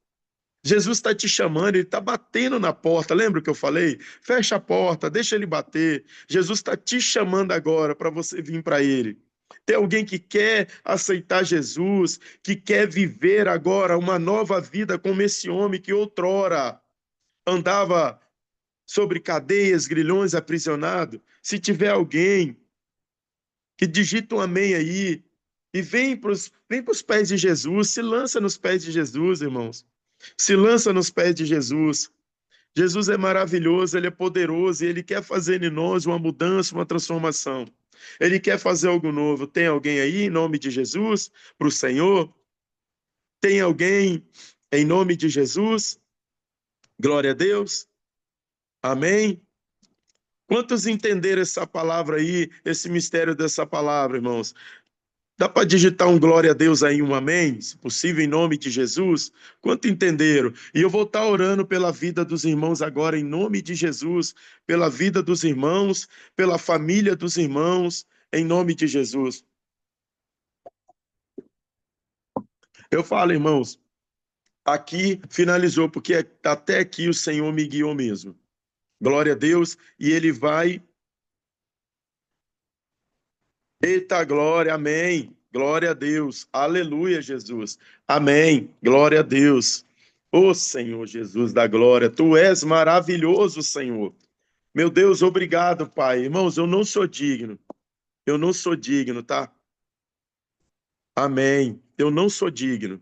Speaker 1: Jesus está te chamando, ele está batendo na porta. Lembra o que eu falei? Fecha a porta, deixa ele bater. Jesus está te chamando agora para você vir para ele. Tem alguém que quer aceitar Jesus, que quer viver agora uma nova vida como esse homem que outrora andava sobre cadeias, grilhões, aprisionado? Se tiver alguém que digita um amém aí e vem pros pés de Jesus, se lança nos pés de Jesus, irmãos. Se lança nos pés de Jesus. Jesus é maravilhoso, ele é poderoso e ele quer fazer em nós uma mudança, uma transformação. Ele quer fazer algo novo. Tem alguém aí em nome de Jesus para o Senhor? Tem alguém em nome de Jesus? Glória a Deus. Amém. Quantos entenderam essa palavra aí, esse mistério dessa palavra, irmãos? Dá para digitar um glória a Deus aí, um amém, se possível, em nome de Jesus? Quanto entenderam? E eu vou estar orando pela vida dos irmãos agora, em nome de Jesus, pela vida dos irmãos, pela família dos irmãos, em nome de Jesus. Eu falo, irmãos, aqui finalizou, porque até aqui o Senhor me guiou mesmo. Glória a Deus, e ele vai. Eita glória, amém. Glória a Deus. Aleluia, Jesus. Amém. Glória a Deus. Ô Senhor Jesus da glória, tu és maravilhoso, Senhor. Meu Deus, obrigado, Pai. Irmãos, eu não sou digno. Eu não sou digno, tá? Amém. Eu não sou digno.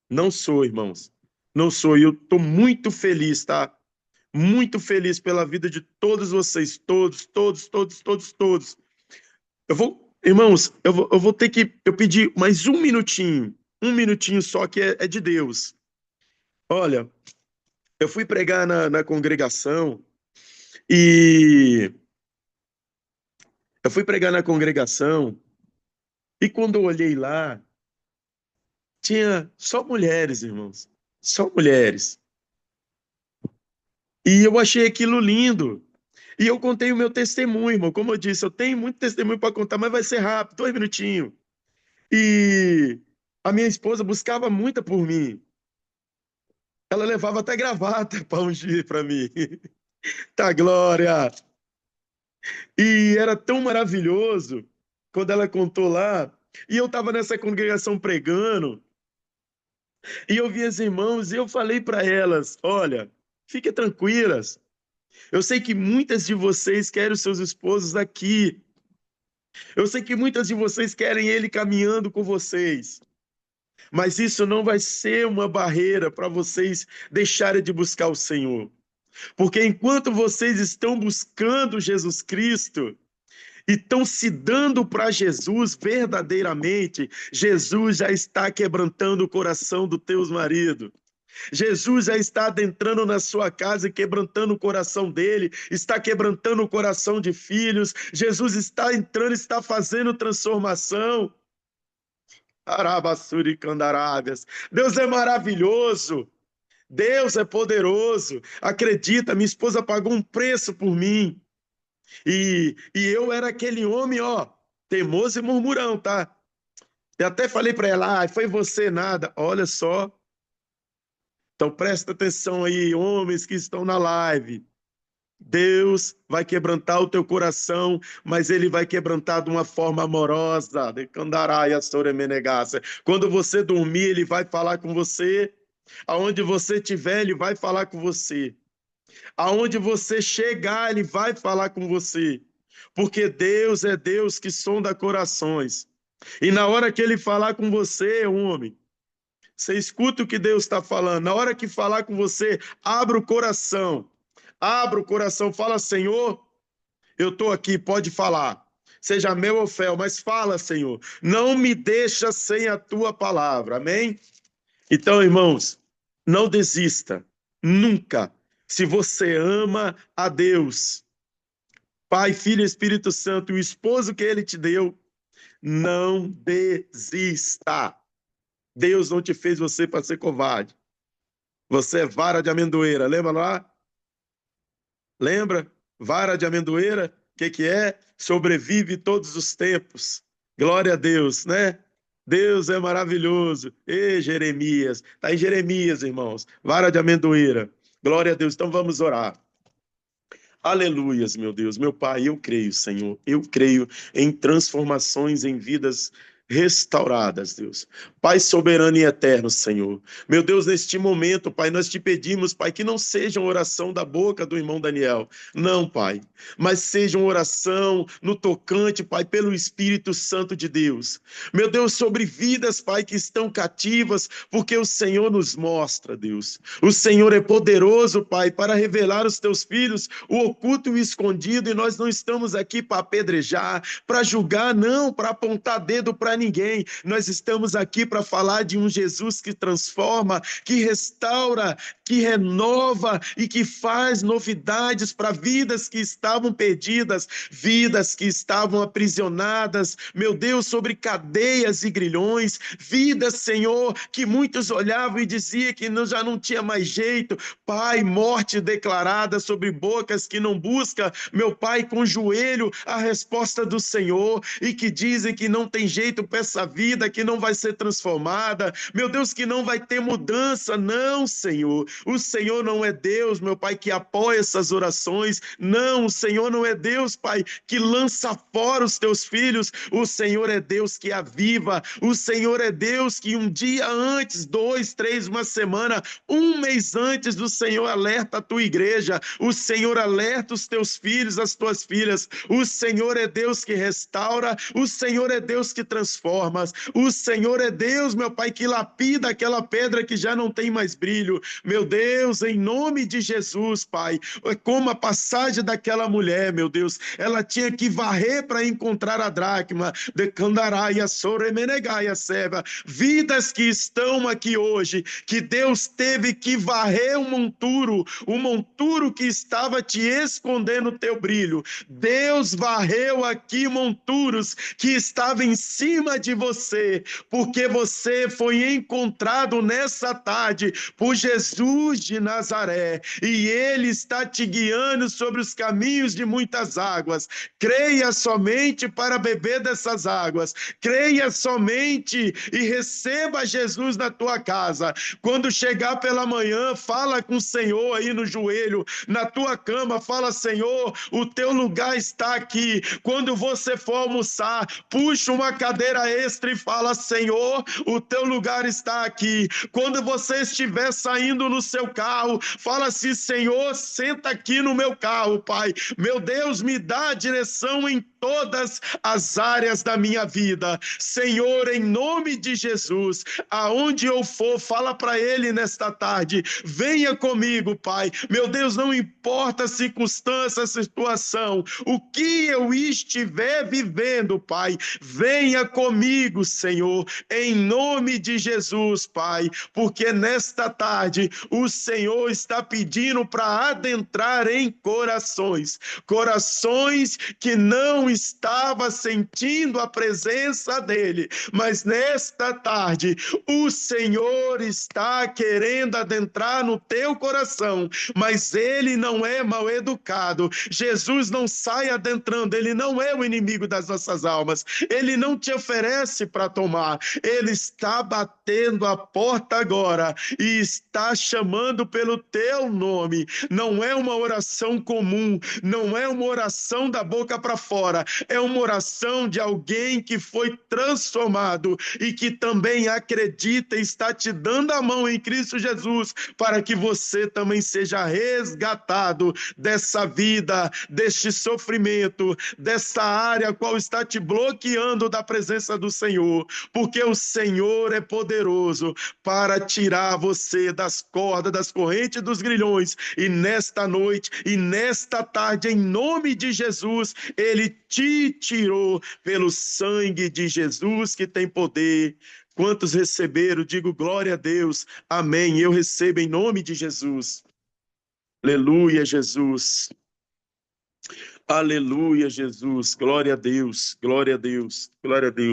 Speaker 1: Não sou, irmãos. Não sou. E eu tô muito feliz, tá? Muito feliz pela vida de todos vocês, todos, todos, todos, todos, todos. Eu vou, irmãos, eu vou ter que eu pedir mais um minutinho só que é de Deus. Olha, eu fui pregar na congregação e eu fui pregar na congregação e quando eu olhei lá, tinha só mulheres, irmãos, só mulheres. E eu achei aquilo lindo. E eu contei o meu testemunho, irmão. Como eu disse, eu tenho muito testemunho para contar, mas vai ser rápido, 2 minutinhos. E a minha esposa buscava muita por mim. Ela levava até gravata para ungir para mim. Tá, glória! E era tão maravilhoso quando ela contou lá. E eu estava nessa congregação pregando, e eu vi as irmãos, e eu falei para elas: olha, fiquem tranquilas. Eu sei que muitas de vocês querem os seus esposos aqui. Eu sei que muitas de vocês querem ele caminhando com vocês. Mas isso não vai ser uma barreira para vocês deixarem de buscar o Senhor. Porque enquanto vocês estão buscando Jesus Cristo e estão se dando para Jesus verdadeiramente, Jesus já está quebrantando o coração dos teus maridos. Jesus já está adentrando na sua casa e quebrantando o coração dele, está quebrantando o coração de filhos. Jesus está entrando, está fazendo transformação. Arabassuri Candarábias. Deus é maravilhoso. Deus é poderoso. Acredita, minha esposa pagou um preço por mim. E eu era aquele homem, ó, teimoso e murmurão, tá? Eu até falei para ela, foi você nada. Olha só. Então presta atenção aí, homens que estão na live. Deus vai quebrantar o teu coração, mas ele vai quebrantar de uma forma amorosa. Quando você dormir, ele vai falar com você. Aonde você estiver, ele vai falar com você. Aonde você chegar, ele vai falar com você. Porque Deus é Deus que sonda corações. E na hora que ele falar com você, homem, você escuta o que Deus está falando. Na hora que falar com você, abra o coração. Abra o coração, fala, Senhor, eu estou aqui, pode falar. Seja meu ou fel, mas fala, Senhor. Não me deixa sem a tua palavra, amém? Então, irmãos, não desista, nunca. Se você ama a Deus, Pai, Filho e Espírito Santo, o esposo que ele te deu, não desista. Deus não te fez você para ser covarde. Você é vara de amendoeira, lembra lá? Lembra? Vara de amendoeira, o que é? Sobrevive todos os tempos. Glória a Deus, né? Deus é maravilhoso. E Jeremias, está em Jeremias, irmãos. Vara de amendoeira. Glória a Deus. Então vamos orar. Aleluias, meu Deus. Meu Pai, eu creio, Senhor. Eu creio em transformações em vidas restauradas, Deus. Pai soberano e eterno, Senhor. Meu Deus, neste momento, Pai, nós te pedimos, Pai, que não seja uma oração da boca do irmão Daniel. Não, Pai, mas seja uma oração no tocante, Pai, pelo Espírito Santo de Deus. Meu Deus, sobre vidas, Pai, que estão cativas, porque o Senhor nos mostra, Deus. O Senhor é poderoso, Pai, para revelar aos teus filhos o oculto e o escondido, e nós não estamos aqui para apedrejar, para julgar, não, para apontar dedo para ninguém. Nós estamos aqui para falar de um Jesus que transforma, que restaura, que renova e que faz novidades para vidas que estavam perdidas, vidas que estavam aprisionadas, meu Deus, sobre cadeias e grilhões, vidas, Senhor, que muitos olhavam e diziam que já não tinha mais jeito. Pai, morte declarada sobre bocas que não buscam, meu Pai, com joelho, a resposta do Senhor, e que dizem que não tem jeito para essa vida, que não vai ser transformada, meu Deus, que não vai ter mudança. Não, Senhor, o Senhor não é Deus, meu Pai, que apoia essas orações. Não, o Senhor não é Deus, Pai, que lança fora os teus filhos. O Senhor é Deus que aviva. O Senhor é Deus que um dia antes, 2, 3, uma semana, um mês antes do Senhor alerta a tua igreja. O Senhor alerta os teus filhos, as tuas filhas. O Senhor é Deus que restaura. O Senhor é Deus que transforma. O Senhor é Deus, meu Pai, que lapida aquela pedra que já não tem mais brilho. Meu Deus, em nome de Jesus, Pai, como a passagem daquela mulher, meu Deus, ela tinha que varrer para encontrar a dracma. De Candaraia, Soremenegaia, Seva. Vidas que estão aqui hoje, que Deus teve que varrer o monturo que estava te escondendo o teu brilho. Deus varreu aqui monturos que estavam em cima de você, porque você foi encontrado nessa tarde por Jesus de Nazaré, e ele está te guiando sobre os caminhos de muitas águas. Creia somente para beber dessas águas, creia somente e receba Jesus na tua casa. Quando chegar pela manhã, fala com o Senhor aí no joelho, na tua cama, fala: Senhor, o teu lugar está aqui. Quando você for almoçar, puxa uma cadeira extra e fala: Senhor, o teu lugar está aqui. Quando você estiver saindo no no seu carro, fala assim: Senhor, senta aqui no meu carro, Pai. Meu Deus, me dá a direção em todas as áreas da minha vida. Senhor, em nome de Jesus, aonde eu for, fala para ele nesta tarde: venha comigo, Pai. Meu Deus, não importa a circunstância, a situação, o que eu estiver vivendo, Pai, venha comigo, Senhor, em nome de Jesus, Pai, porque nesta tarde o Senhor está pedindo para adentrar em corações que não estava sentindo a presença dele, mas nesta tarde o Senhor está querendo adentrar no teu coração, mas ele não é mal educado. Jesus não sai adentrando, ele não é o inimigo das nossas almas, ele não te oferece para tomar, ele está batendo a porta agora e está chamando pelo teu nome. Não é uma oração comum, não é uma oração da boca para fora, é uma oração de alguém que foi transformado e que também acredita e está te dando a mão em Cristo Jesus para que você também seja resgatado dessa vida, deste sofrimento, dessa área qual está te bloqueando da presença do Senhor, porque o Senhor é poderoso para tirar você das cordas, das correntes, dos grilhões, e nesta noite e nesta tarde, em nome de Jesus, ele te tirou pelo sangue de Jesus que tem poder. Quantos receberam? Digo glória a Deus, amém. Eu recebo em nome de Jesus. Aleluia, Jesus. Aleluia, Jesus. Glória a Deus, glória a Deus, glória a Deus.